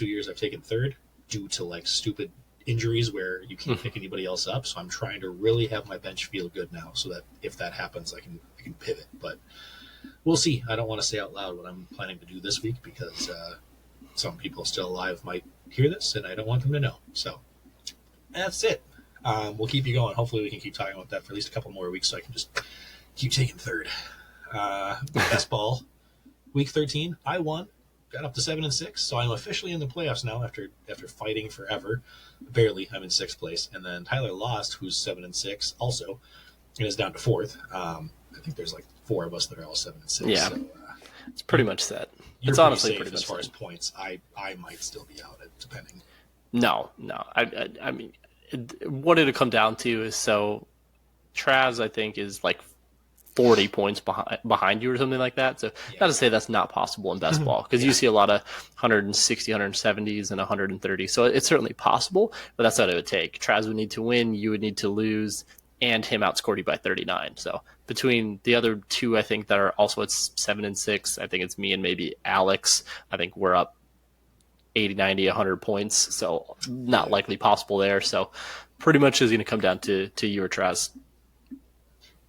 years I've taken third due to like stupid injuries where you can't pick anybody else up. So I'm trying to really have my bench feel good now, so that if that happens, I can pivot. But we'll see. I don't want to say out loud what I'm planning to do this week because some people still alive might hear this, and I don't want them to know. So that's it. We'll keep you going. Hopefully we can keep talking about that for at least a couple more weeks so I can just keep taking third. Best ball, week 13, I won. Got up to 7-6, so I'm officially in the playoffs now after fighting forever. Barely, I'm in 6th place. And then Tyler lost, who's 7-6 also, and is down to 4th. I think there's like 4 of us that are all 7-6. Yeah, so, it's pretty much set. You're it's honestly safe pretty much as far set. as points. I might still be out, depending. No. I mean, what it'll come down to is so Traz, I think, is like 40 points behind you or something like that. So not to say that's not possible in best ball, because you see a lot of 160, 170s and 130. So it's certainly possible, but that's what it would take. Traz would need to win, you would need to lose, and him outscored you by 39. So between the other two, I think, that are also at 7-6, I think it's me and maybe Alex. I think we're up 80, 90, 100 points. So not likely possible there. So pretty much is going to come down to you or Traz.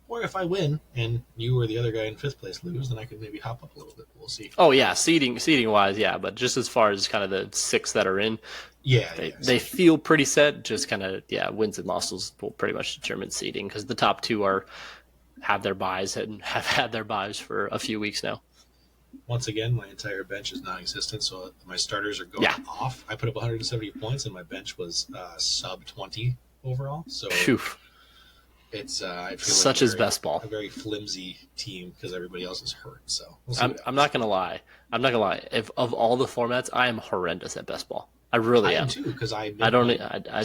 Or if I win and you or the other guy in 5th place lose, then I could maybe hop up a little bit. We'll see. Oh yeah, seeding wise, yeah. But just as far as kind of the 6 that are in, they feel pretty set. Just kind of wins and losses will pretty much determine seeding, because the top 2 have their buys and have had their buys for a few weeks now. Once again, my entire bench is non-existent, so my starters are going off. I put up 170 points, and my bench was sub 20 overall. So. Phew. It's I feel such like as best ball. A very flimsy team because everybody else is hurt. So I'm not gonna lie. If of all the formats, I am horrendous at best ball. I really am too, because I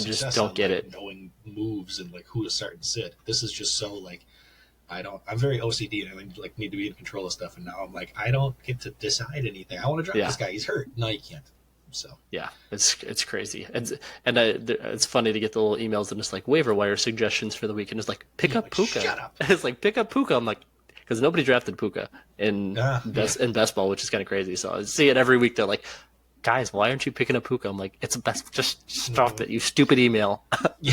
just don't get it. Knowing moves and like who to start and sit. This is just so like I'm very OCD and I like need to be in control of stuff. And now I'm like I don't get to decide anything. I want to drop this guy. He's hurt. No, you can't. So yeah, it's crazy. It's funny to get the little emails and it's like waiver wire suggestions for the week, and it's like pick up Puka. Shut up. It's like pick up Puka. I'm like, because nobody drafted Puka in best ball, which is kind of crazy. So I see it every week. They're like, guys, why aren't you picking up Puka? I'm like, it's a best. Just stop it, you stupid email. Yeah.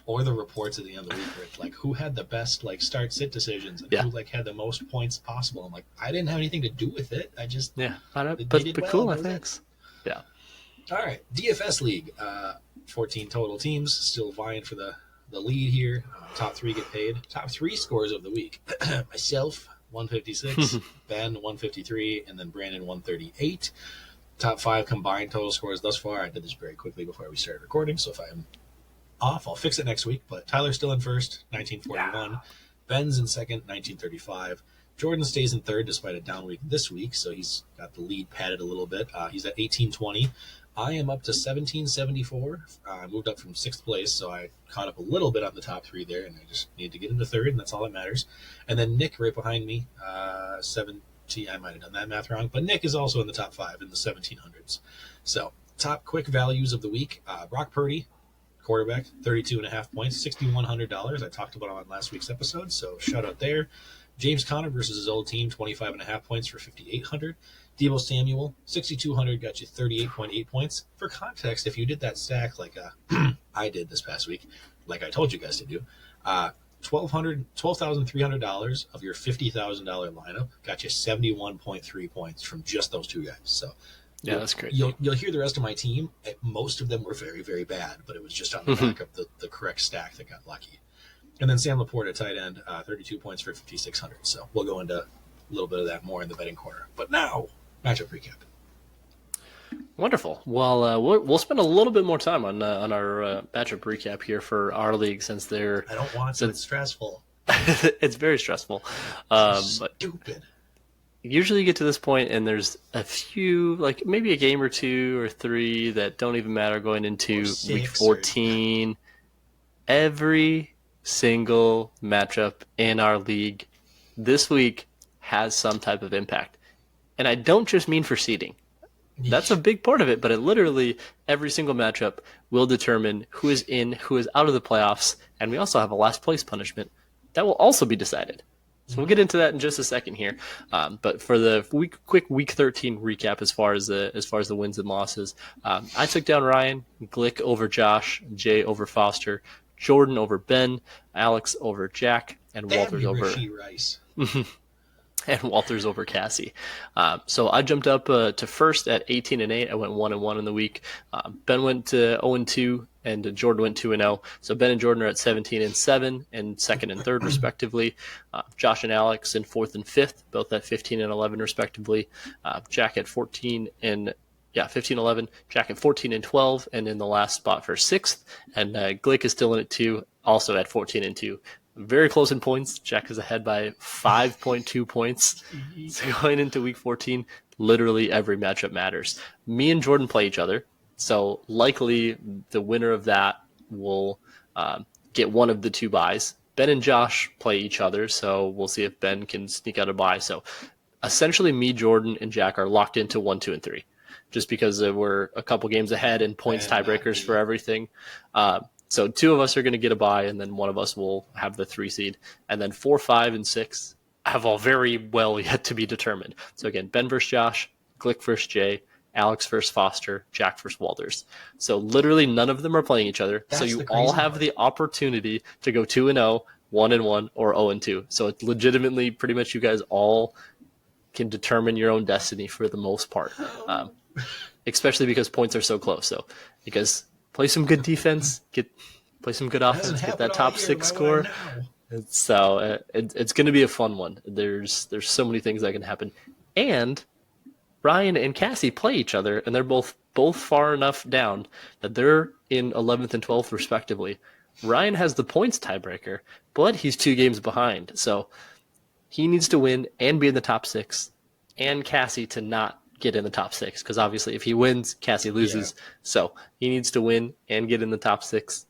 Or the reports at the end of the week where it's like who had the best like start sit decisions and who like had the most points possible. I'm like, I didn't have anything to do with it. I just but cool. Thanks. Yeah. All right, DFS League, 14 total teams, still vying for the lead here. Top 3 get paid. Top 3 scores of the week. Myself, 156, Ben, 153, and then Brandon, 138. Top 5 combined total scores thus far. I did this very quickly before we started recording, so if I'm off, I'll fix it next week. But Tyler's still in first, 1941. Yeah. Ben's in second, 1935. Jordan stays in third despite a down week this week, so he's got the lead padded a little bit. He's at 1820. I am up to 1774. I moved up from 6th place, so I caught up a little bit on the top 3 there, and I just need to get into third, and that's all that matters. And then Nick right behind me, 70. I might have done that math wrong, but Nick is also in the top 5 in the 1700s. So top quick values of the week. Brock Purdy, quarterback, 32.5 points, $6,100. I talked about him on last week's episode, so shout out there. James Conner versus his old team, 25.5 points for $5,800. Deebo Samuel, 6,200, got you 38.8 points. For context, if you did that stack like I did this past week, like I told you guys to do, $12,300 of your $50,000 lineup got you 71.3 points from just those 2 guys. So yeah, that's great. You'll hear the rest of my team. Most of them were very, very bad, but it was just on the back of the correct stack that got lucky. And then Sam Laporte at tight end, 32 points for 5,600. So we'll go into a little bit of that more in the betting corner. But now, matchup recap. Wonderful. Well, we'll spend a little bit more time on our matchup recap here for our league since they're. I don't want to. It's stressful. It's very stressful. Stupid. But usually you get to this point and there's a few, like maybe a game or 2 or 3 that don't even matter going into week 14. Every single matchup in our league this week has some type of impact. And I don't just mean for seeding. That's a big part of it, but it literally, every single matchup will determine who is in, who is out of the playoffs, and we also have a last place punishment that will also be decided. So we'll get into that in just a second here. But for the quick Week 13 recap, as far as the wins and losses, I took down Ryan, Glick over Josh, Jay over Foster, Jordan over Ben, Alex over Jack, and Walters over Rice. and Walters over Cassie. So I jumped up to first at 18-8. I went 1-1 in the week. Ben went to 0-2, and Jordan went 2-0. So Ben and Jordan are at 17-7 and second and third respectively. Josh and Alex in fourth and fifth, both at 15-11 respectively. Jack at 15-11. Jack at 14-12, and in the last spot for sixth. And Glick is still in at 2, also at 14-2. Very close in points. Jack is ahead by 5.2 points. So going into week 14, literally every matchup matters. Me and Jordan play each other, so likely the winner of that will get one of the 2 buys. Ben and Josh play each other, so we'll see if Ben can sneak out a buy. So essentially me, Jordan, and Jack are locked into 1, 2, and 3, just because we're a couple games ahead and points tiebreakers for everything. So 2 of us are going to get a bye, and then one of us will have the 3 seed. And then 4, 5, and 6 have all very well yet to be determined. So again, Ben versus Josh, Glick versus Jay, Alex versus Foster, Jack versus Walters. So literally none of them are playing each other. So you all have the opportunity to go 2-0, 1-1, or 0-2. So it's legitimately pretty much you guys all can determine your own destiny for the most part, especially because points are so close. So you guys play some good defense, play some good offense, get that top 6 score. So it's going to be a fun one. There's so many things that can happen. And Ryan and Cassie play each other, and they're both far enough down that they're in 11th and 12th respectively. Ryan has the points tiebreaker, but he's 2 games behind. So he needs to win and be in the top 6, and Cassie to not get in the top 6, because obviously if he wins, Cassie loses. Yeah. So he needs to win and get in the top 6,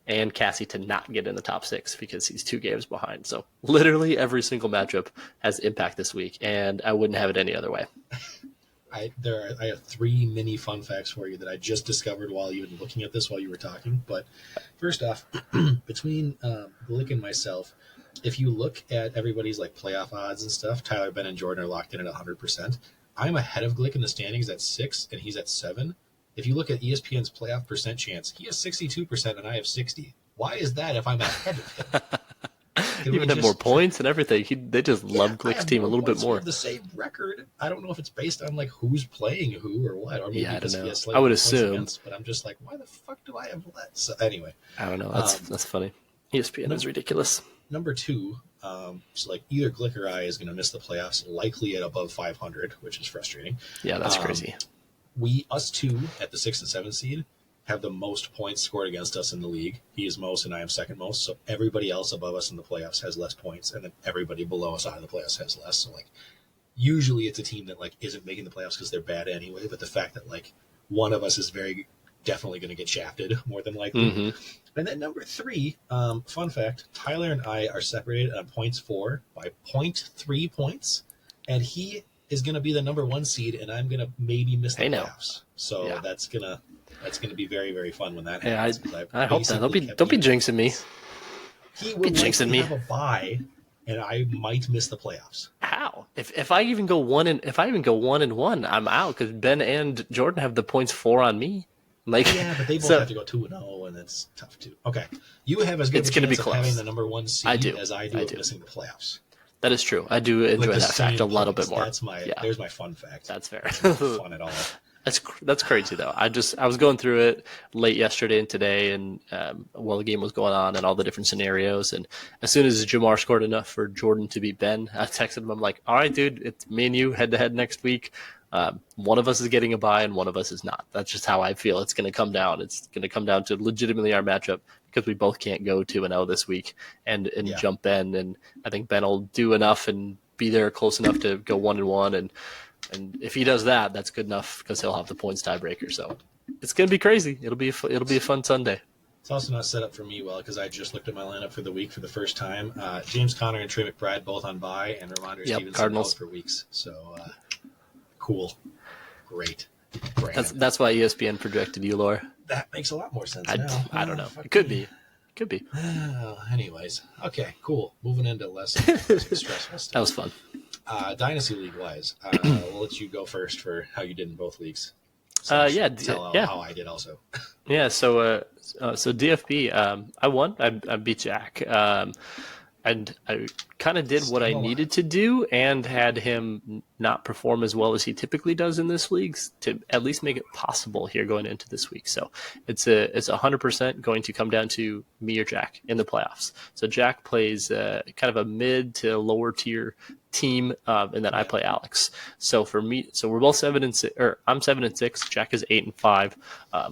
and Cassie to not get in the top 6 because he's 2 games behind. So literally every single matchup has impact this week, and I wouldn't have it any other way. I have 3 mini fun facts for you that I just discovered while you were looking at this while you were talking. But first off, between Glick and myself, if you look at everybody's like playoff odds and stuff, Tyler, Ben, and Jordan are locked in at 100%. I'm ahead of Glick in the standings at 6, and he's at 7. If you look at ESPN's playoff percent chance, he has 62%, and I have 60. Why is that if I'm ahead of him? You even have more points and everything. They just love Glick's team a little bit more. The same record. I don't know if it's based on like who's playing who or what. Or maybe I don't know. I would assume. Against, but I'm just like, why the fuck do I have less? So anyway. I don't know. That's funny. ESPN is ridiculous. Number 2, so like either Glick or I is going to miss the playoffs, likely at above 500, which is frustrating. Yeah, that's crazy. Us 2 at the 6 and 7 seed have the most points scored against us in the league. He is most, and I am second most. So everybody else above us in the playoffs has less points, and then everybody below us out of the playoffs has less. So like, usually it's a team that like isn't making the playoffs because they're bad anyway. But the fact that like one of us is very definitely going to get shafted more than likely. Mm-hmm. And then number 3, fun fact, Tyler and I are separated on points 4 by 0.3 points, and he is going to be the number 1 seed, and I'm going to maybe miss the playoffs. So yeah. That's gonna be very, very fun when that happens. I hope that. Don't be jinxing me. He will have a bye, and I might miss the playoffs. How? If I even go 1-1, I'm out because Ben and Jordan have the points 4 on me. Like, yeah, but they both have to go 2-0, and it's tough too. Okay, you have as good a chance of having the number 1 seed as I do of missing the playoffs. That is true. I do enjoy that fact a little bit more. There's my fun fact. That's fair. It's not fun at all. That's crazy though. I was going through it late yesterday and today, and while the game was going on and all the different scenarios, and as soon as Jamar scored enough for Jordan to beat Ben, I texted him. I'm like, all right, dude, it's me and you head to head next week. One of us is getting a bye and one of us is not. That's just how I feel. It's going to come down. It's going to come down to legitimately our matchup because we both can't go 2-0 this week and jump Ben. And I think Ben will do enough and be there close enough to go 1-1. And if he does that, that's good enough because he'll have the points tiebreaker. So it's going to be crazy. It'll be a fun Sunday. It's also not set up for me well because I just looked at my lineup for the week for the first time. James Conner and Trey McBride both on bye, and Ramondre Stevenson out for weeks. So cool, great. That's why ESPN projected you, Laura. That makes a lot more sense. I don't know. It could be. Could be. Anyways, okay, cool. Moving into less stressful stuff. That was fun. Dynasty League wise, we'll let you go first for how you did in both leagues. Tell how I did also. Yeah, so DFB, I won. I beat Jack. And I kind of did what I needed to do and had him not perform as well as he typically does in this league to at least make it possible here going into this week. So it's 100% going to come down to me or Jack in the playoffs. So Jack plays kind of a mid to lower tier team, and then I play Alex. So for me, so we're both 7-6, or I'm 7-6. Jack is 8-5.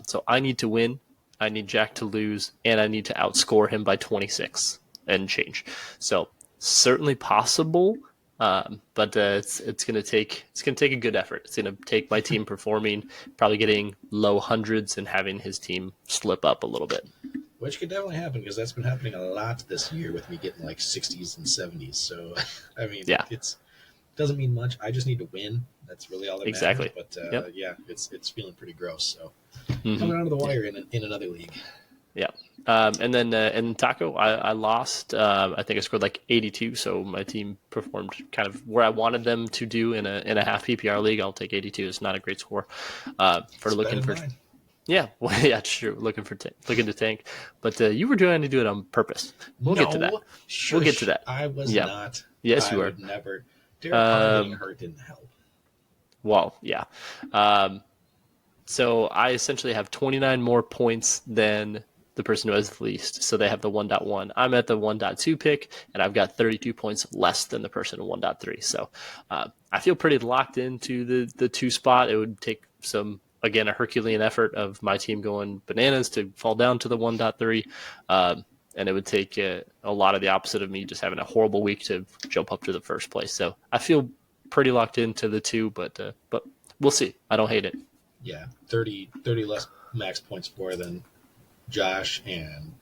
So I need to win. I need Jack to lose, and I need to outscore him by 26. And change. So certainly possible, but it's gonna take a good effort. It's gonna take my team performing, probably getting low hundreds and having his team slip up a little bit. Which could definitely happen because that's been happening a lot this year with me getting like 60s and 70s. So I mean, it doesn't mean much. I just need to win. That's really all that matters. But it's feeling pretty gross. So coming out of the wire in another league. Yeah. And then in Taco, I lost. I think I scored like 82, so my team performed kind of where I wanted them to do in a half PPR league. I'll take 82. It's not a great score for looking for. Mine. Yeah, well, yeah, true. Looking to tank, but you were trying to do it on purpose. We'll get to that. We'll get to that. I was not. Yes, you were. Never. Derek Carr getting hurt didn't help. Well, yeah. So I essentially have 29 more points than the person who has the least. So they have the 1.1. I'm at the 1.2 pick, and I've got 32 points less than the person in 1.3. So I feel pretty locked into the 2 spot. It would take a Herculean effort of my team going bananas to fall down to the 1.3. And it would take a lot of the opposite of me just having a horrible week to jump up to the first place. So I feel pretty locked into the 2, but we'll see. I don't hate it. Yeah, 30 less max points for than Josh and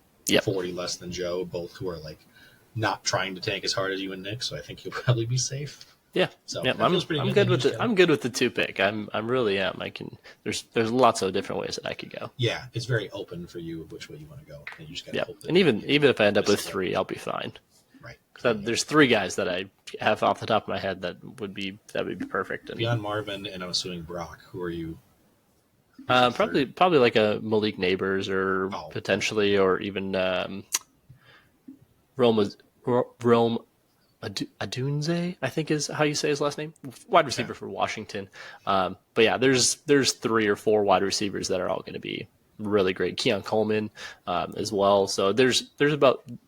40 less than Joe, both who are like not trying to tank as hard as you and Nick. So I think you'll probably be safe. Yeah. So yeah, I'm good with I'm good with the 2 pick. I'm really am. I can. There's lots of different ways that I could go. Yeah, it's very open for you of which way you want to go. And you just gotta hope that and even if I end up with 3, I'll be fine. Right. Because there's 3 guys that I have off the top of my head that would be perfect. And beyond Marvin and I'm assuming Brock, who are you? Probably like a Malik Neighbors or potentially, or even Rome Adunze, I think is how you say his last name. Wide receiver for Washington. But yeah, there's 3 or 4 wide receivers that are all going to be really great. Keon Coleman as well. So this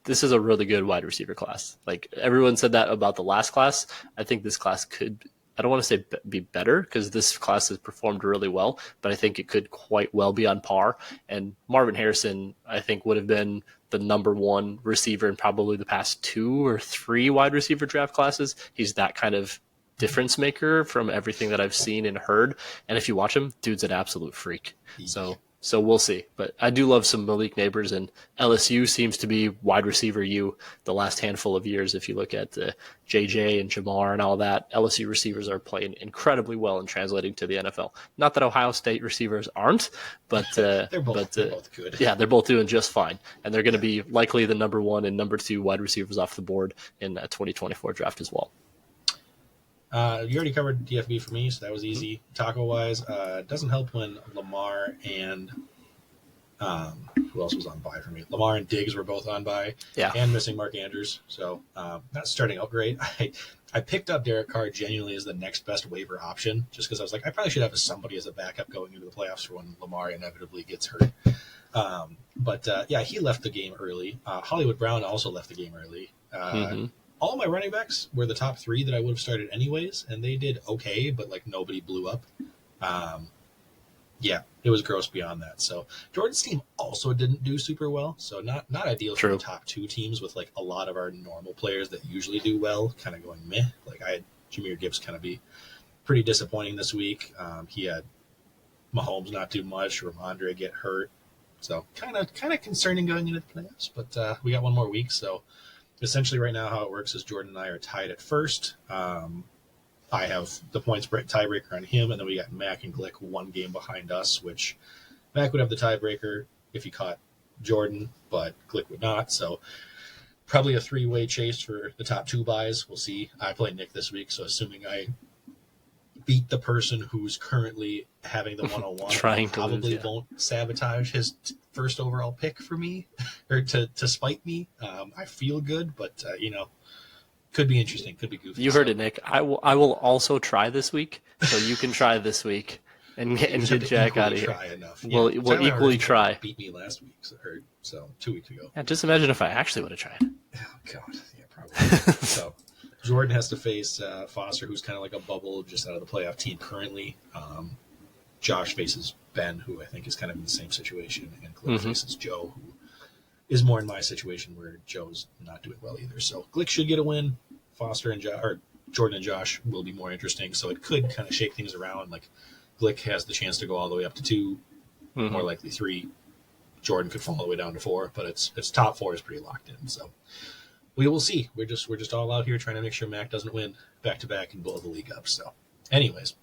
is a really good wide receiver class. Like everyone said that about the last class. I think this class could. I don't want to say be better because this class has performed really well, but I think it could quite well be on par. And Marvin Harrison, I think, would have been the number 1 receiver in probably the past 2 or 3 wide receiver draft classes. He's that kind of difference maker from everything that I've seen and heard. And if you watch him, dude's an absolute freak. So we'll see. But I do love some Malik Neighbors, and LSU seems to be wide receiver the last handful of years. If you look at JJ and Jamar and all that, LSU receivers are playing incredibly well and translating to the NFL. Not that Ohio State receivers aren't, but they're both good. Yeah, they're both doing just fine. And they're going to be likely the number 1 and number 2 wide receivers off the board in the 2024 draft as well. You already covered DFB for me, so that was easy. Taco-wise, it doesn't help when Lamar and who else was on bye for me? Lamar and Diggs were both on bye, and missing Mark Andrews. So not starting out great. I picked up Derek Carr genuinely as the next best waiver option, just because I was like, I probably should have somebody as a backup going into the playoffs for when Lamar inevitably gets hurt. But he left the game early. Hollywood Brown also left the game early. All my running backs were the top 3 that I would have started anyways, and they did okay, but like nobody blew up. It was gross beyond that. So Jordan's team also didn't do super well, so not ideal for the top 2 teams with like a lot of our normal players that usually do well kind of going meh. Like I had Jahmyr Gibbs kind of be pretty disappointing this week. He had Mahomes not do much, Ramondre get hurt, so kind of concerning going into the playoffs. But we got one more week, so. Essentially, right now, how it works is Jordan and I are tied at first. I have the points tiebreaker on him, and then we got Mac and Glick 1 game behind us, which Mac would have the tiebreaker if he caught Jordan, but Glick would not. So probably a three-way chase for the top 2 buys. We'll see. I play Nick this week, so assuming I beat the person who's currently having the 101, Trying to probably lose, yeah. won't sabotage his first overall pick for me or to spite me. I feel good, but could be interesting, could be goofy. You heard it, Nick. I will also try this week, so you can try this week and get Jack out of here. Try enough. We'll equally already try. Beat me last week, so 2 weeks ago. Yeah, just imagine if I actually would have tried. Oh God, yeah, probably. So Jordan has to face Foster, who's kind of like a bubble just out of the playoff team currently. Josh faces Ben, who I think is kind of in the same situation, and Glick faces Joe, who is more in my situation where Joe's not doing well either. So Glick should get a win. Foster and Jordan and Josh will be more interesting. So it could kind of shake things around. Like Glick has the chance to go all the way up to 2, more likely 3. Jordan could fall all the way down to 4, but its top 4 is pretty locked in. So we will see. We're just all out here trying to make sure Mac doesn't win back to back and blow the league up. So, anyways,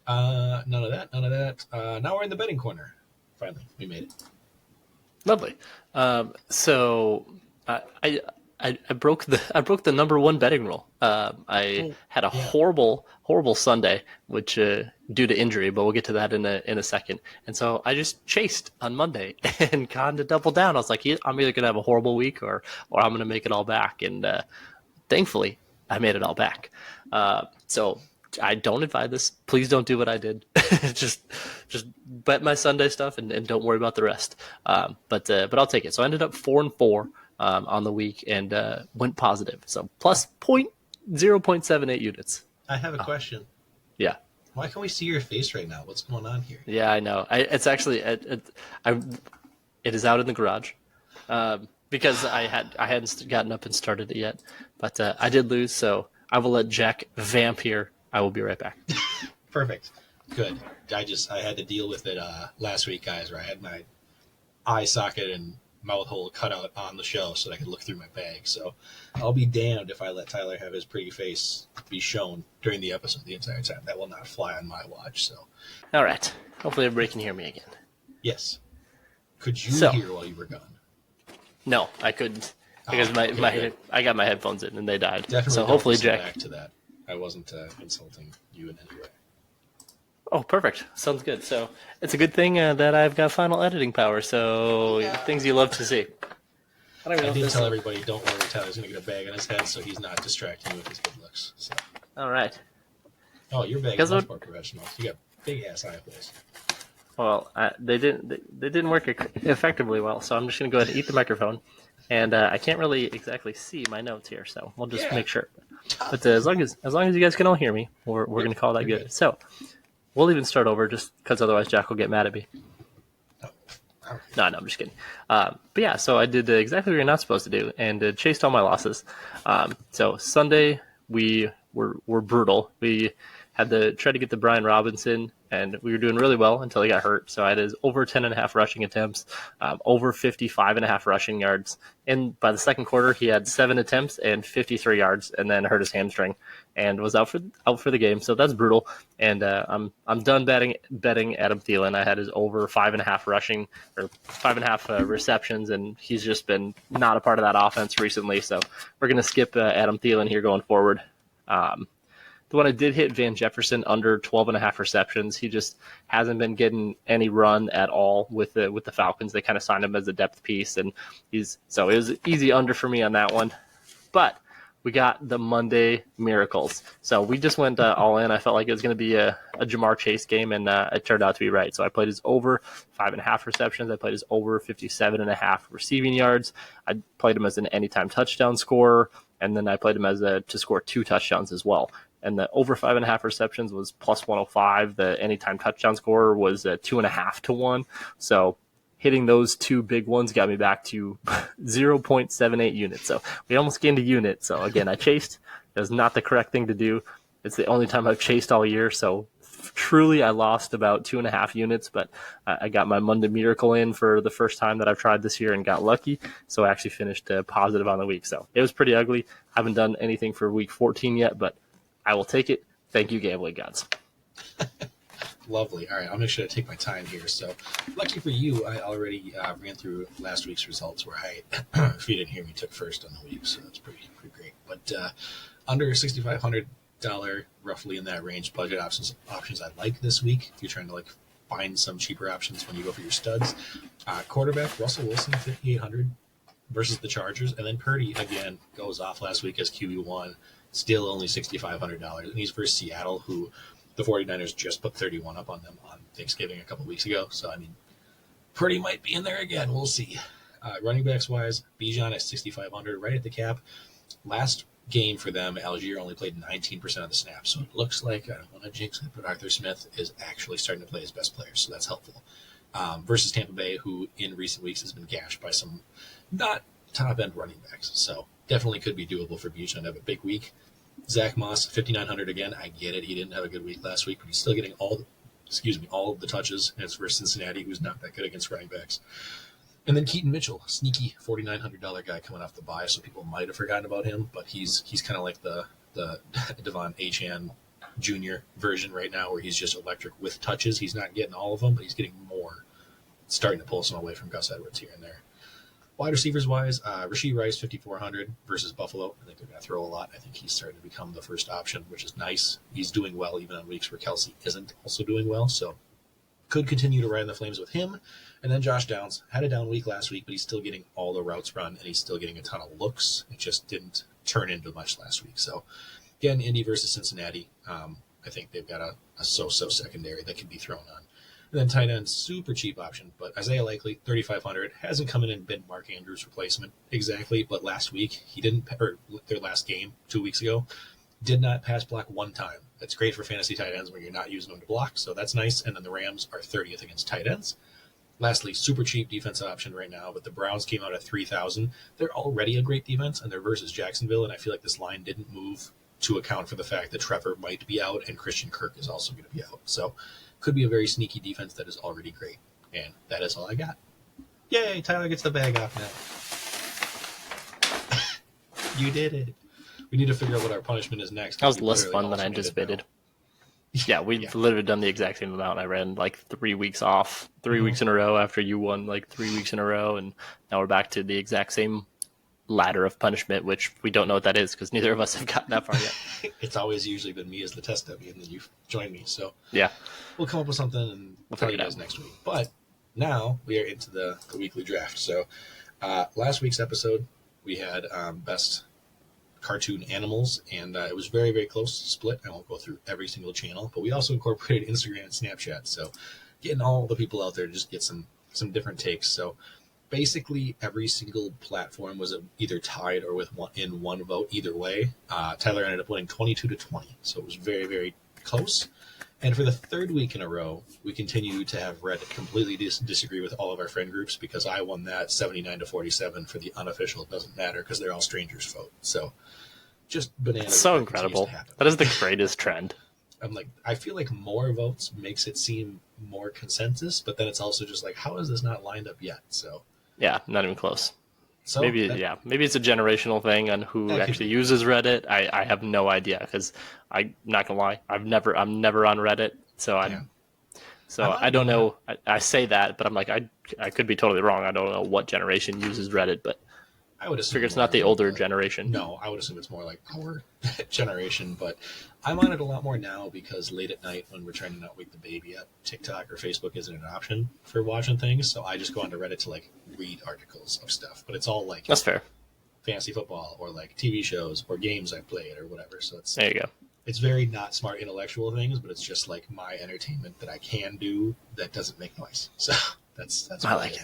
none of that. Now we're in the betting corner. Finally, we made it. Lovely. So I broke the number 1 betting rule. I had a horrible Sunday, which due to injury, but we'll get to that in a second. And so I just chased on Monday and kind of doubled down. I was like, I'm either gonna have a horrible week or I'm gonna make it all back. And thankfully, I made it all back. So I don't advise this. Please don't do what I did. just bet my Sunday stuff and don't worry about the rest. But I'll take it. So I ended up 4-4 on the week and went positive. So plus 0.78 units. I have a question. Yeah. Why can't we see your face right now? What's going on here? Yeah, I know. It's actually it is out in the garage because I hadn't gotten up and started it yet. But I did lose, so I will let Jack vamp here. I will be right back. Perfect. Good. I had to deal with it last week, guys, where I had my eye socket and mouth hole cut out on the show so that I could look through my bag. So I'll be damned if I let Tyler have his pretty face be shown during the episode the entire time. That will not fly on my watch. So, all right. Hopefully everybody can hear me again. Yes. Could you hear while you were gone? No, I couldn't because I got my headphones in and they died. Definitely. So hopefully Jack. Jack. Back to that. I wasn't insulting you in any way. Oh, perfect. Sounds good. So it's a good thing that I've got final editing power. So things you love to see. I did tell everybody, don't worry, Tyler's going to get a bag on his head so he's not distracting you with his good looks. So. All right. Oh, your bag is much more professional. You got big ass eyeballs. Well, they didn't work effectively well, so I'm just going to go ahead and eat the microphone. And I can't really exactly see my notes here, so we'll just make sure. But as long as you guys can all hear me, we're going to call that good. So we'll even start over just because otherwise Jack will get mad at me. No, I'm just kidding. But yeah, so I did exactly what you're not supposed to do and chased all my losses. So Sunday we were brutal. We had to try to get the Brian Robinson, and we were doing really well until he got hurt. So I had his over 10.5 rushing attempts, over 55.5 rushing yards. And by the second quarter, he had 7 attempts and 53 yards, and then hurt his hamstring and was out for the game. So that's brutal. And I'm done betting Adam Thielen. I had his over 5.5 rushing or 5.5 receptions, and he's just been not a part of that offense recently. So we're gonna skip Adam Thielen here going forward. The one I did hit Van Jefferson under 12.5 receptions. He just hasn't been getting any run at all with the Falcons. They kind of signed him as a depth piece, and so it was easy under for me on that one. But we got the Monday miracles. So we just went all in. I felt like it was going to be a Jamar Chase game, and it turned out to be right. So I played his over 5.5 receptions. I played his over 57.5 receiving yards. I played him as an anytime touchdown scorer, and then I played him as to score 2 touchdowns as well. And the over 5.5 receptions was plus 105. The anytime touchdown scorer was 2.5 to 1. So hitting those 2 big ones got me back to 0.78 units. So we almost gained a unit. So again, I chased. It was not the correct thing to do. It's the only time I've chased all year. So truly, I lost about 2.5 units, but I got my Monday miracle in for the first time that I've tried this year and got lucky. So I actually finished positive on the week. So it was pretty ugly. I haven't done anything for week 14 yet, but I will take it. Thank you, gambling gods. Lovely. All right, I'll make sure to take my time here. So, lucky for you, I already ran through last week's results where I, if you didn't hear me, took first on the week, so that's pretty great. But under $6,500, roughly in that range, budget options I like this week. If you're trying to like find some cheaper options when you go for your studs, quarterback Russell Wilson, 5,800 versus the Chargers, and then Purdy again goes off last week as QB1, still only $6,500, and he's versus Seattle, who the 49ers just put 31 up on them on Thanksgiving a couple weeks ago. So, I mean, Purdy might be in there again. We'll see. Running backs wise, Bijan at 6,500, right at the cap. Last game for them, Algier only played 19% of the snaps. So it looks like, I don't want to jinx it, but Arthur Smith is actually starting to play his best players. So that's helpful. Versus Tampa Bay, who in recent weeks has been gashed by some not top-end running backs. So definitely could be doable for Bijan to have a big week. Zach Moss, 5,900 again. I get it. He didn't have a good week last week, but he's still getting all of the touches. And it's versus Cincinnati, who's not that good against running backs. And then Keaton Mitchell, sneaky $4,900 guy coming off the bye, so people might have forgotten about him, but he's kind of like the Devon Achane Jr. version right now, where he's just electric with touches. He's not getting all of them, but he's getting more, starting to pull some away from Gus Edwards here and there. Wide receivers wise, Rashee Rice, 5,400 versus Buffalo. I think they're going to throw a lot. I think he's starting to become the first option, which is nice. He's doing well even on weeks where Kelsey isn't also doing well, so could continue to ride in the flames with him. And then Josh Downs had a down week last week, but he's still getting all the routes run, and he's still getting a ton of looks. It just didn't turn into much last week. So, again, Indy versus Cincinnati. I think they've got a so-so secondary that can be thrown on. And then tight end, super cheap option, but Isaiah Likely, 3,500, hasn't come in and been Mark Andrews' replacement exactly, but last week, he didn't, or their last game 2 weeks ago, did not pass block one time. That's great for fantasy tight ends when you're not using them to block, so that's nice. And then the Rams are 30th against tight ends. Lastly, super cheap defensive option right now, but the Browns came out at 3,000. They're already a great defense, and they're versus Jacksonville, and I feel like this line didn't move to account for the fact that Trevor might be out and Christian Kirk is also going to be out. So could be a very sneaky defense that is already great. And that is all I got. Yay, Tyler gets the bag off now. You did it. We need to figure out what our punishment is next. That was less fun than I anticipated. Yeah, we've literally done the exact same amount. I ran like 3 weeks off, 3 weeks in a row after you won like 3 weeks in a row, and now we're back to the exact same ladder of punishment, which we don't know what that is because neither of us have gotten that far yet. It's always usually been me as the test dummy, and then you've joined me. So yeah, we'll come up with something and we'll tell you guys next week. But now we are into the weekly draft. So last week's episode, we had best cartoon animals, and it was very, very close to split. I won't go through every single channel, but we also incorporated Instagram and Snapchat. So getting all the people out there to just get some different takes. So basically every single platform was either tied or with one vote either way. Tyler ended up winning 22-20, so it was very, very close. And for the third week in a row, we continue to have Reddit completely disagree with all of our friend groups because I won that 79-47 for the unofficial. It doesn't matter because they're all strangers vote. So just bananas. It's so incredible. That is the greatest trend. I'm like, I feel like more votes makes it seem more consensus, but then it's also just like, how is this not lined up yet? So yeah, not even close. So maybe it's a generational thing on who actually uses Reddit. I have no idea because I'm not gonna lie, I'm never on Reddit, so I don't know. I say that, but I'm like I could be totally wrong. I don't know what generation uses Reddit, but I would assume it's not the older generation. No, I would assume it's more like our generation, but I'm on it a lot more now because late at night when we're trying to not wake the baby up, TikTok or Facebook isn't an option for watching things, so I just go onto Reddit to like read articles of stuff. But it's all like that's fair. Fantasy football or like TV shows or games I've played or whatever. So it's there you go. It's very not smart intellectual things, but it's just like my entertainment that I can do that doesn't make noise. So that's I like it.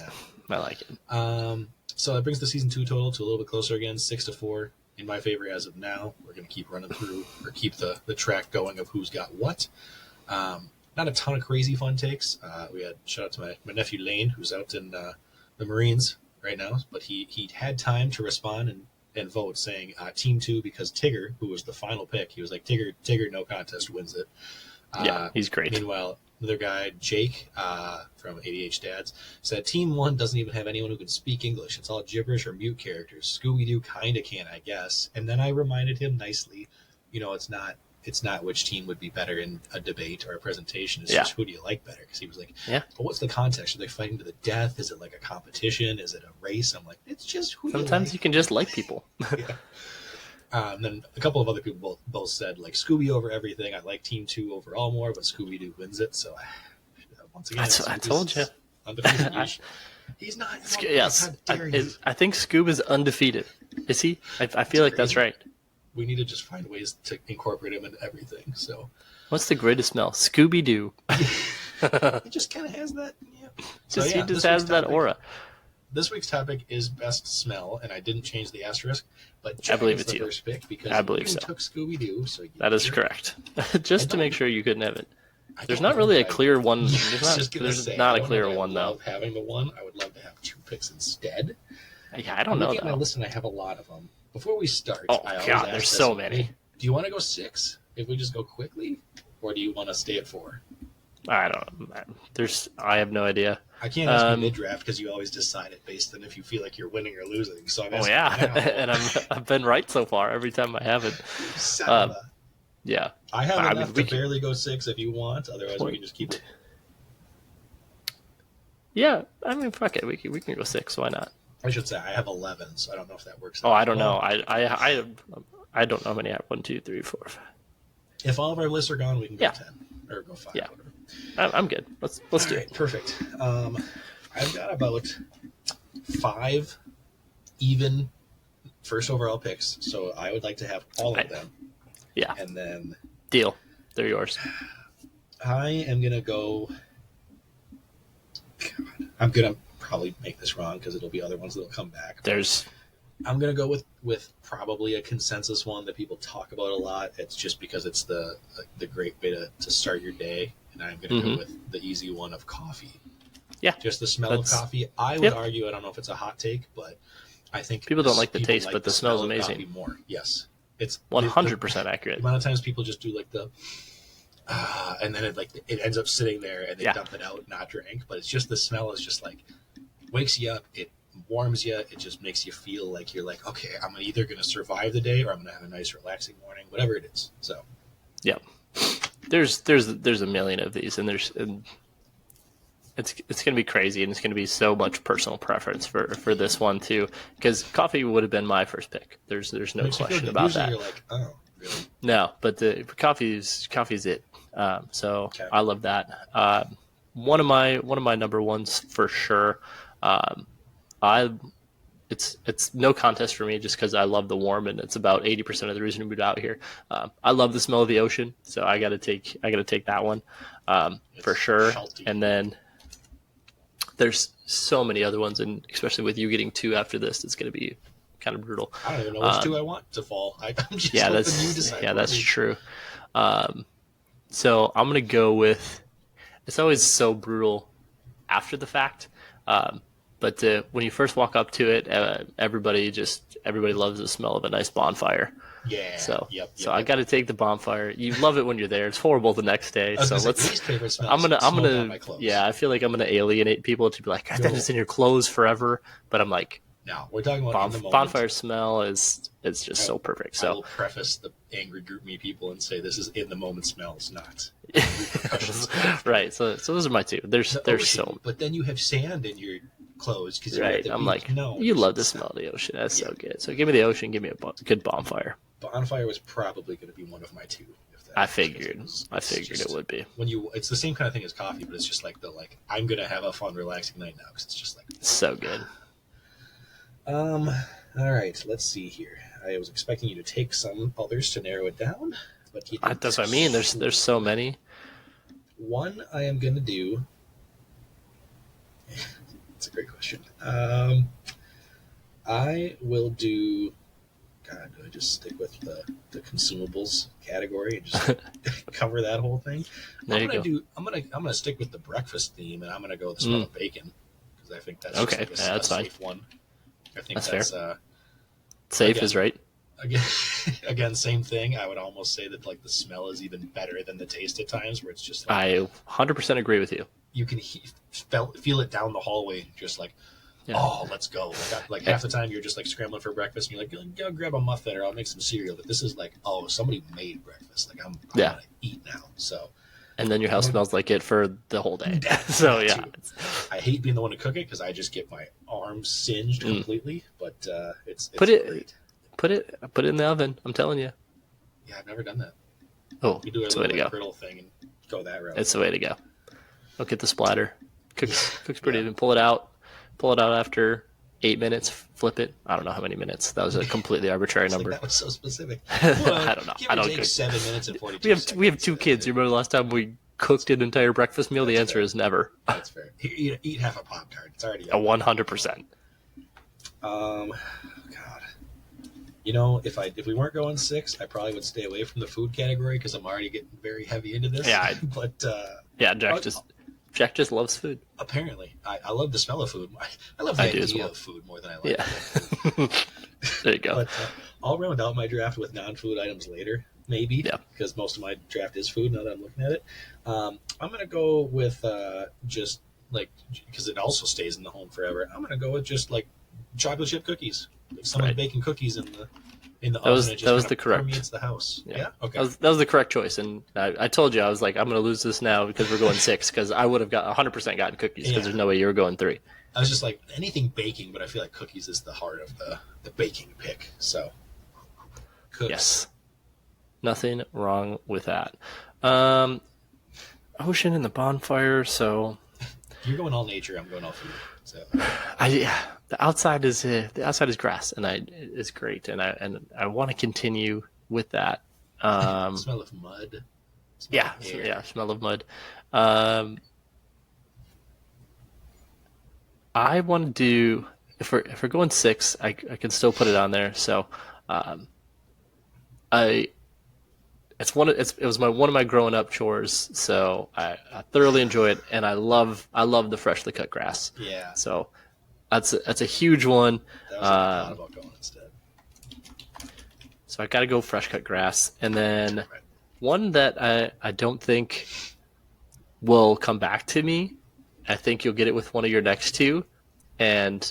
I like it. So that brings the season 2 total to a little bit closer again, 6-4 in my favor as of now. We're going to keep running through or keep the track going of who's got what. Not a ton of crazy fun takes. We had shout out to my nephew Lane, who's out in the Marines right now, but he had time to respond and vote saying Team 2 because Tigger, who was the final pick, he was like Tigger no contest wins it. Yeah, he's great. Meanwhile, another guy, Jake, from ADH Dads, said Team 1 doesn't even have anyone who can speak English. It's all gibberish or mute characters. Scooby-Doo kind of can, I guess. And then I reminded him nicely, it's not it's not which team would be better in a debate or a presentation. It's Yeah. just who do you like better? Because he was like, Yeah. but what's the context? Are they fighting to the death? Is it like a competition? Is it a race? I'm like, it's just who Sometimes you you can just like people. like. Yeah. And then a couple of other people both said like Scooby over everything. I like Team 2 overall more, but Scooby Doo wins it. So once again, That's what I told you. Undefeated. He's not. Yes, How dare you? I think Scoob is undefeated. Is he? I feel like that's right. We need to just find ways to incorporate him into everything. So What's the greatest smell? Scooby Doo. he just kind of has that. Yeah. So He yeah, just this has week's that topic- aura. This week's topic is best smell, and I didn't change the asterisk, but I Jack believe is it's the you. first pick because I believe you so. took Scooby Doo. So That is correct. Just to make sure you couldn't have it. I There's don't not know really a if I- clear one. I was There's just gonna say, not I a don't clear know that I one though. love having the one. I would love to have 2 picks instead. Yeah, I don't I'm know looking at my though. list and I have a lot of them. Before we start, Oh, I always God, ask there's this, so many. Do you want to go 6 if we just go quickly, or do you want to stay at 4? I don't know. I have no idea. I can't ask you mid-draft because you always decide it based on if you feel like you're winning or losing. So I'm Oh asking yeah, you now. and I've been right so far every time I haven't. Son of a- Yeah. I have I enough mean, we to can- barely go 6 if you want. Otherwise, we can just keep it. Yeah, I mean, fuck it. We can go 6. Why not? I should say I have 11, so I don't know if that works. Oh, I don't know. I don't know how many I have. 1, 2, 3, 4, 5. If all of our lists are gone, we can go Yeah. 10 or go 5. Yeah. Whatever. I'm good. Let's do All right, it. perfect. I've got about 5 even first overall picks, so I would like to have all of them. Yeah. And then Deal. They're yours. I am gonna go. God, I'm gonna probably make this wrong because it'll be other ones that'll come back. I'm gonna go with probably a consensus one that people talk about a lot. It's just because it's the great way to start your day, and I'm gonna go with the easy one of coffee. Yeah. Just the smell of coffee. I would argue, I don't know if it's a hot take, but I think People don't like the people taste, like but the smell's smell of amazing. coffee more. Yes, it's 100% The accurate. amount of times people just do like the, and then it ends up sitting there and they Yeah. dump it out, not drink. But it's just the smell is just like wakes you up. It warms you. It just makes you feel like you're like, okay, I'm either going to survive the day or I'm going to have a nice, relaxing morning, whatever it is. So, Yeah. There's a million of these, and it's going to be crazy, and it's going to be so much personal preference for this one too, because coffee would have been my first pick. There's no makes you feel question good. about Usually that. You're like, oh, really? No, but coffee's it. So Okay. I love that. One of my number ones for sure. It's no contest for me just because I love the warm, and it's about 80% of the reason we moved out here. I love the smell of the ocean, so I gotta take that one for sure. healthy. And then there's so many other ones, and especially with you getting 2 after this, it's gonna be kind of brutal. I don't even know which 2 I want to fall. I'm just Yeah, hoping that's you decide. that's for me. true. So I'm gonna go with. It's always so brutal after the fact, but when you first walk up to it, everybody loves the smell of a nice bonfire. Yeah. So Yep. I got to take the bonfire. You love it when you're there. It's horrible the next day. I was So gonna say, let's. least favorite smell. I'm smoke on my gonna. clothes. Yeah, I feel like I'm gonna alienate people to be like, I No. think it's in your clothes forever. But I'm like, No, we're talking about in the moment. bonfire smell is just so perfect. I So will preface the angry group me people and say this is in the moment smells, not right. So those are my 2. There's the there's ocean. so But then you have sand in your clothes because right. I'm like, no, you love the it's smell not. of the ocean. That's so good. So give me the ocean. Give me a good bonfire. Bonfire was probably going to be one of my 2. If that I was, 'cause figured. it's I figured just- it would be. When it's the same kind of thing as coffee, but it's just like I'm going to have a fun, relaxing night now because it's just like. So good. All right, let's see here. I was expecting you to take some others to narrow it down, but you didn't. That's what I mean. There's so many. One I am going to do. It's a great question. I will do. God, do I just stick with the consumables category and just cover that whole thing? There you go. I'm gonna stick with the breakfast theme, and I'm gonna go with the smell of bacon because I think that's Okay, just yeah, that's a fine. safe one. I think That's that's fair. Safe again, is right. again, same thing. I would almost say that like the smell is even better than the taste at times, where it's just like I 100% agree with you. you can feel it down the hallway, just like oh, let's go. Like half the time you're just like scrambling for breakfast and you're like, go grab a muffin or I'll make some cereal. But this is like, oh, somebody made breakfast. Like I'm gonna eat now. So. And then your house smells like it for the whole day. So yeah, I hate being the one to cook it because I just get my arms singed completely. But it's great. Put it in the oven. I'm telling you. Yeah, I've never done that. Oh, you do a it's the way to go. griddle thing and go that route. It's the way to go. Look at the splatter. Cooks pretty even. Pull it out after 8 minutes. Flip it. I don't know how many minutes. That was a completely arbitrary number. That was so specific. Well, I don't know. I don't take 7 minutes and 42 seconds. We have 2 kids. You remember the last time we cooked an entire breakfast meal? The answer is never. That's fair. Eat half a Pop-Tart. It's already 100%. God. You know, if we weren't going 6, I probably would stay away from the food category because I'm already getting very heavy into this. Yeah. But Jack just loves food. Apparently, I love the smell of food. I love the idea of food more than I like. Yeah. There you go. But I'll round out my draft with non-food items later, maybe. Yeah. Because most of my draft is food now that I'm looking at it. I'm gonna go with just like because it also stays in the home forever. I'm gonna go with just like chocolate chip cookies. Like someone's baking cookies in the oven. That was the correct. Permeates the house. Yeah. Okay. That was the correct choice, and I told you I was like I'm going to lose this now because we're going 6 because I would have got 100% gotten cookies because there's no way you were going 3. I was just like anything baking, but I feel like cookies is the heart of the baking pick. So. Cooks. Yes. Nothing wrong with that. Ocean and the bonfire. So. You're going all nature. I'm going all food. So. The outside is grass, and is great, and I want to continue with that. Smell of mud. Smell of mud. I want to do if we're going 6, I can still put it on there. So, it was one of my growing up chores, so I thoroughly enjoy it, and I love the freshly cut grass. Yeah. So. That's a huge one. That was what I thought about going instead. So I got to go fresh cut grass, and then one that I don't think will come back to me. I think you'll get it with one of your next 2, and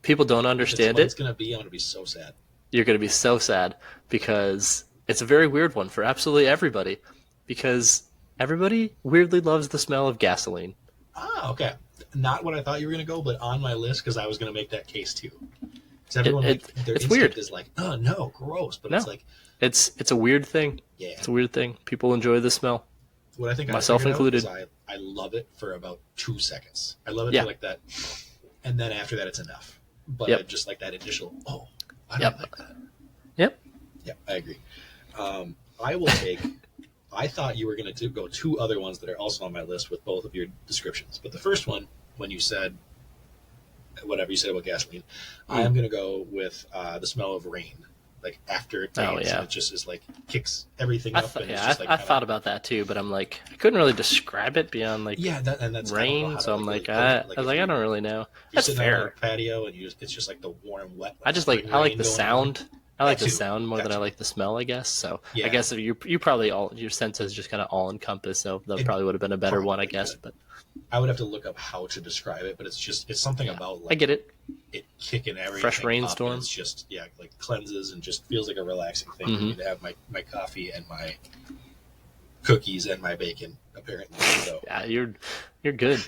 people don't understand it. It's gonna be. I'm gonna be so sad. You're gonna be so sad because it's a very weird one for absolutely everybody, because everybody weirdly loves the smell of gasoline. Ah, okay. Not what I thought you were going to go, but on my list because I was going to make that case too. Because everyone, their instinct weird. is like, oh no, gross. But it's like, it's a weird thing. Yeah, it's a weird thing. People enjoy the smell. What I think, myself included, I love it for about 2 seconds. I love it for like that, and then after that, it's enough. But I just like that initial. Oh, I don't like that. Yep. Yeah, I agree. I will take. I thought you were going to go 2 other ones that are also on my list with both of your descriptions. But the first one, when you said whatever you said about gasoline, I am going to go with the smell of rain. Like after it rains, and it just is like kicks everything up. I thought about that too, but I'm like, I couldn't really describe it beyond like that's rain. So I'm like, I was like, I don't really know. That's fair. On a patio, and it's just like the warm, wet. I like the sound. I like the sound more than I like the smell, I guess. So I guess if you probably your senses just kind of all encompass. So that probably would have been a better one, I guess. But I would have to look up how to describe it. But it's something about like I get it. It kicking everything. Fresh rainstorm. It's just like cleanses and just feels like a relaxing thing for me to have my coffee and my cookies and my bacon. Apparently, so yeah, you're good.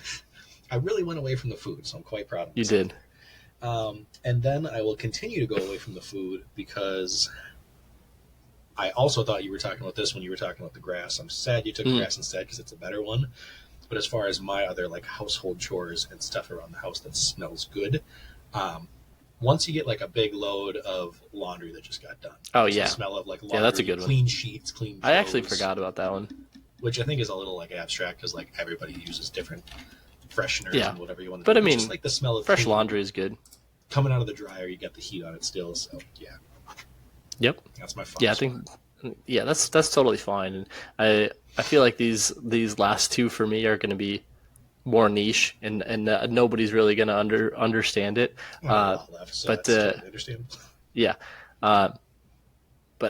I really went away from the food, so I'm quite proud of myself. You did. And then I will continue to go away from the food because I also thought you were talking about this when you were talking about the grass. I'm sad you took grass instead because it's a better one. But as far as my other like household chores and stuff around the house that smells good, once you get like a big load of laundry that just got done. Oh yeah, the smell of like laundry, that's a good one. Clean sheets, clean clothes, I actually forgot about that one. Which I think is a little like abstract because like everybody uses different fresheners and whatever you want to do. But I mean, just like the smell of fresh laundry is good. Coming out of the dryer, you got the heat on it still, so yeah. Yep. That's my fun. Yeah, I think that's totally fine. And I feel like these last 2 for me are going to be more niche, and nobody's really going to understand it. Yeah. But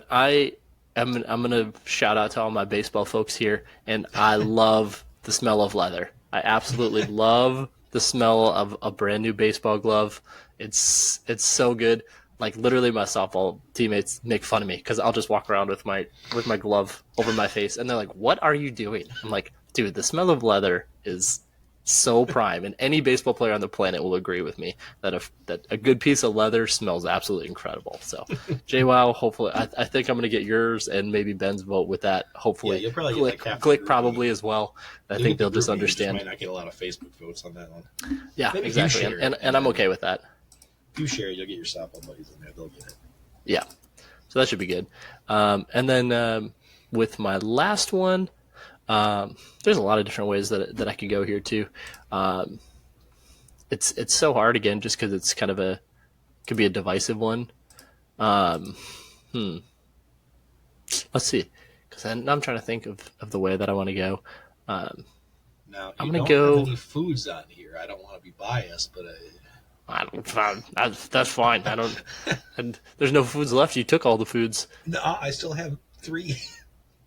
I'm going to shout out to all my baseball folks here, and I love the smell of leather. I absolutely love the smell of a brand new baseball glove. It's so good. Like literally, my softball teammates make fun of me because I'll just walk around with my glove over my face, and they're like, "What are you doing?" I'm like, "Dude, the smell of leather is so prime, and any baseball player on the planet will agree with me that a good piece of leather smells absolutely incredible." So, JWoww, hopefully, I think I'm going to get yours and maybe Ben's vote with that. Hopefully, you'll probably get like half the Click group probably as well. I think they'll just understand. You might not get a lot of Facebook votes on that one. Yeah, maybe exactly, and I'm okay with that. If you share it, you'll get your softball buddies in there. They'll get it. Yeah, so that should be good. And then with my last one. There's a lot of different ways that I could go here too. It's so hard again, just because it's kind of could be a divisive one. Let's see, because I'm trying to think of the way that I want to go. Now I'm gonna go. Have any foods on here? I don't want to be biased, but that's fine. I don't. And there's no foods left. You took all the foods. No, I still have 3.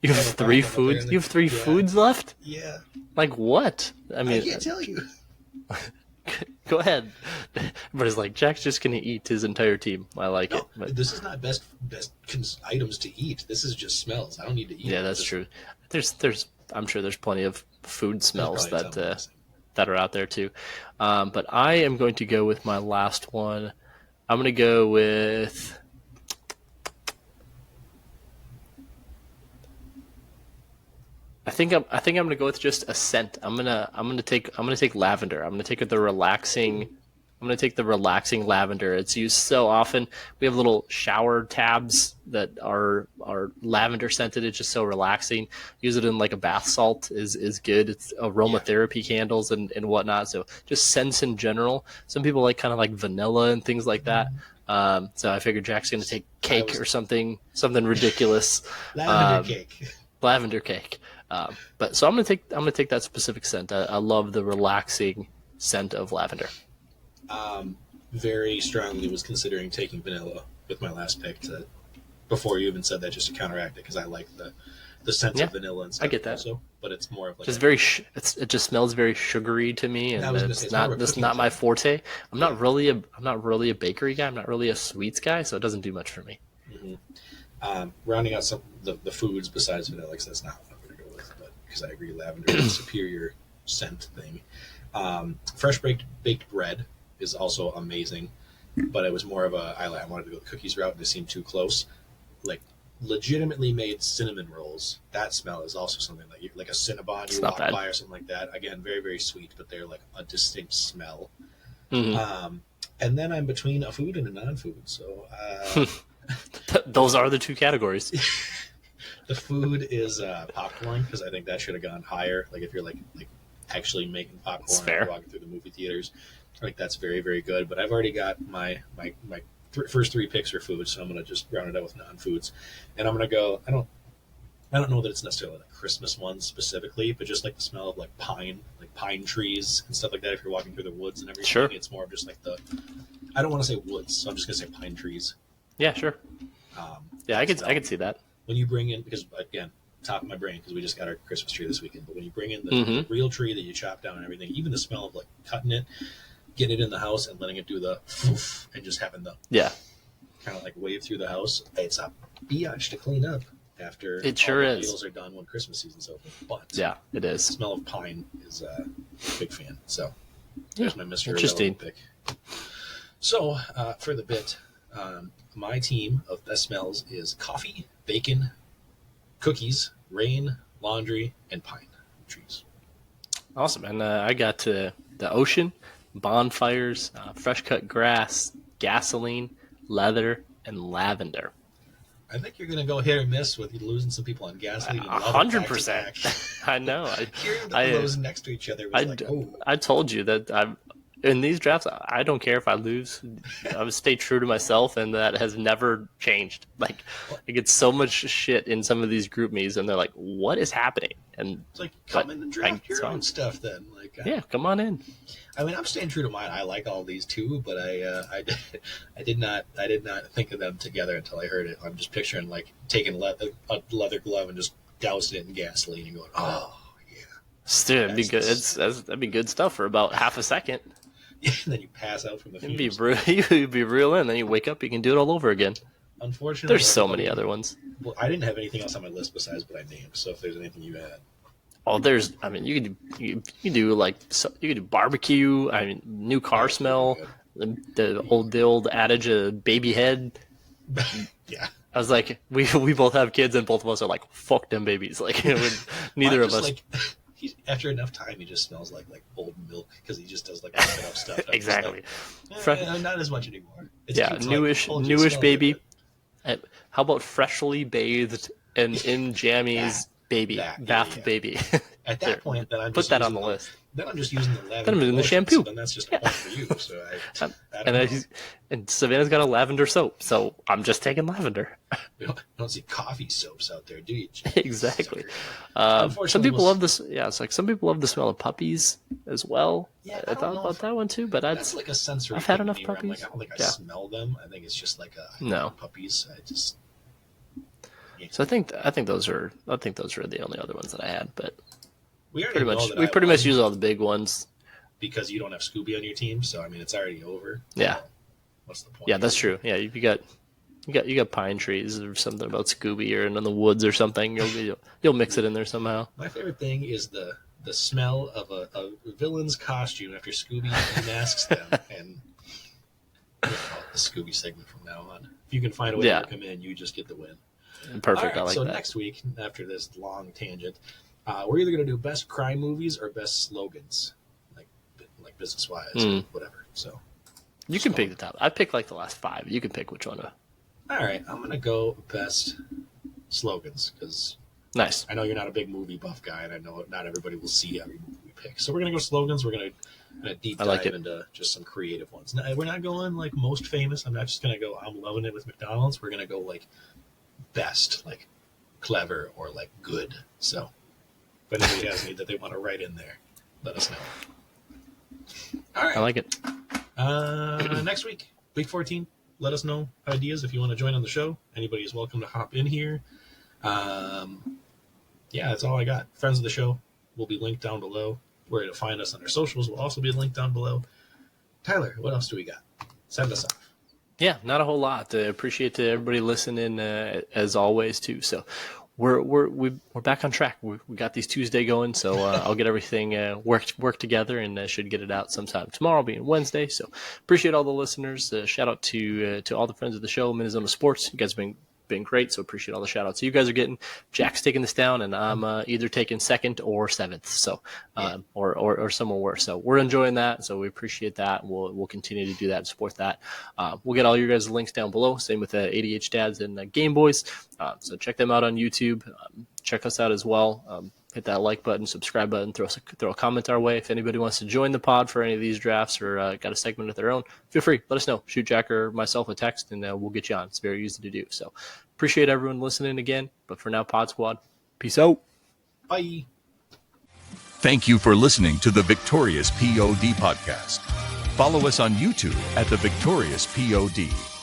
You have 3 foods? You have 3 foods left? Yeah. Like what? I mean, I can't tell you. Go ahead. But it's like, Jack's just going to eat his entire team. I like it. But this is not best items to eat. This is just smells. I don't need to eat. Yeah, that's true. I'm sure there's plenty of food smells that are out there too. But I am going to go with my last one. I'm going to go with... I think I'm gonna go with just a scent. I'm gonna take lavender. I'm gonna take the relaxing lavender. It's used so often. We have little shower tabs that are lavender scented. It's just so relaxing. Use it in like a bath salt is good. It's aromatherapy candles and whatnot. So just scents in general. Some people like kind of like vanilla and things like that. So I figured Jack's gonna take cake or something ridiculous. Lavender cake. But so I'm gonna take that specific scent. I love the relaxing scent of lavender. Very strongly was considering taking vanilla with my last pick before you even said that, just to counteract it, because I like the scent of vanilla and stuff. I get that. Also, but it's more of like just it just smells very sugary to me, and it's not my forte. I'm not really a bakery guy. I'm not really a sweets guy, so it doesn't do much for me. Mm-hmm. Rounding out some the foods besides vanilla, because that's not what I'm going to go with, but because I agree, lavender is a superior scent thing. Fresh baked bread is also amazing, but it was more of I wanted to go the cookies route, and they seemed too close. Like legitimately made cinnamon rolls, that smell is also something like a Cinnabon you walk by or something like that. Again, very, very sweet, but they're like a distinct smell. Mm-hmm. And then I'm between a food and a non-food, so those are the 2 categories. The food is popcorn, because I think that should have gone higher. Like if you're like actually making popcorn and walking through the movie theaters, like that's very, very good. But I've already got my first 3 picks for food, so I'm gonna just round it out with non-foods, and I'm gonna go. I don't know that it's necessarily like Christmas ones specifically, but just like the smell of like pine trees and stuff like that. If you're walking through the woods and everything, sure. It's more of just like I don't want to say woods, so I'm just gonna say pine trees. Yeah, sure. I could see that. When you bring in, because again, top of my brain, because we just got our Christmas tree this weekend, but when you bring in the real tree that you chop down and everything, even the smell of like cutting it, getting it in the house and letting it do the foof, and just having the kind of like wave through the house, it's a biatch to clean up after it sure all the is. meals are done when Christmas season's over. But yeah, it is. The smell of pine is a big fan. So there's my Mr. Interesting pick. So for the bit, my team of best smells is coffee, bacon, cookies, rain, laundry, and pine trees. Awesome. And I got the ocean, bonfires, fresh cut grass, gasoline, leather, and lavender. I think you're going to go hit or miss with losing some people on gasoline. 100%. I know. Hearing those next to each other was I told you that in these drafts, I don't care if I lose. I would stay true to myself, and that has never changed. Like, I get so much shit in some of these group me's, and they're like, "What is happening?" And it's like, come in and draft your own stuff, then. Like, yeah, come on in. I mean, I'm staying true to mine. I like all these too, but I did not think of them together until I heard it. I'm just picturing like taking a leather glove and just dousing it in gasoline and going, oh yeah. Dude, it'd be good. That'd be good stuff for about half a second. Yeah, and then you pass out from the fumes. You'd be real in. Then you wake up, you can do it all over again. Unfortunately, There's so many other ones. Well, I didn't have anything else on my list besides what I named. So if there's anything you had, Oh, I mean, you could do you could do barbecue. I mean, new car smell. The old adage of baby head. yeah. I was like, we both have kids, and both of us are like, fuck them babies. Like, neither of us. Like, after enough time, he just smells like old milk because he just does like enough stuff. Exactly. Not as much anymore. It's yeah, newish baby. How about freshly bathed and in jammies baby, bath baby? At that point, then I'm put just that on the list. Then I'm just using the lavender. Then I'm doing the shampoo. So then that's just a point for you. So I don't know. And Savannah's got a lavender soap, so I'm just taking lavender. You don't see coffee soaps out there, do you? Exactly. Some people love this. Yeah, it's like some people love the smell of puppies as well. Yeah, I thought about that one too, but that's like a sensory. I've had enough like, puppies. I don't think I smell them. I think it's just like puppies. I just. Yeah. So I think those are the only other ones that I had, but we pretty much use all the big ones because you don't have Scooby on your team. So I mean, it's already over. Yeah. So what's the point? Yeah, that's true. Yeah, you got pine trees or something about Scooby or in the woods or something. You'll mix it in there somehow. My favorite thing is the smell of a villain's costume after Scooby masks them, and we'll call it the Scooby segment from now on. If you can find a way to come in, you just get the win. Perfect. Right, I like so that. Next week, after this long tangent, we're either going to do best crime movies or best slogans, like business wise, or whatever. So you can pick the top. I picked like the last 5. You can pick which one. All right, I'm going to go best slogans because nice. I know you're not a big movie buff guy, and I know not everybody will see every movie we pick. So we're going to go slogans. We're going to deep dive into just some creative ones. Now, we're not going like most famous. I'm not just going to go, I'm loving it with McDonald's. We're going to go like best, like clever or like good. So if anybody has any that they want to write in there, let us know. All right. I like it. Next week, week 14, let us know ideas if you want to join on the show. Anybody is welcome to hop in here. Yeah, that's all I got. Friends of the show will be linked down below. Where to find us on our socials will also be linked down below. Tyler, what else do we got? Send us off. Yeah, not a whole lot. Appreciate everybody listening as always too. So we're back on track. We got these Tuesday going, so I'll get everything worked together and should get it out sometime tomorrow, being Wednesday. So appreciate all the listeners. Shout out to all the friends of the show, MinneZona Sports. You guys have been great, so appreciate all the shout outs you guys are getting. Jack's taking this down, and I'm either taking 2nd or 7th, so or somewhere worse. So we're enjoying that, so we appreciate that. We'll continue to do that and support that. We'll get all your guys' links down below. Same with ADH Dads and Game Boys. So check them out on YouTube. Check us out as well. Hit that like button, subscribe button, throw a comment our way. If anybody wants to join the pod for any of these drafts or got a segment of their own, feel free. Let us know. Shoot Jack or myself a text, and we'll get you on. It's very easy to do. So appreciate everyone listening again. But for now, Pod Squad, peace out. Bye. Thank you for listening to the Victorious POD podcast. Follow us on YouTube at the Victorious POD.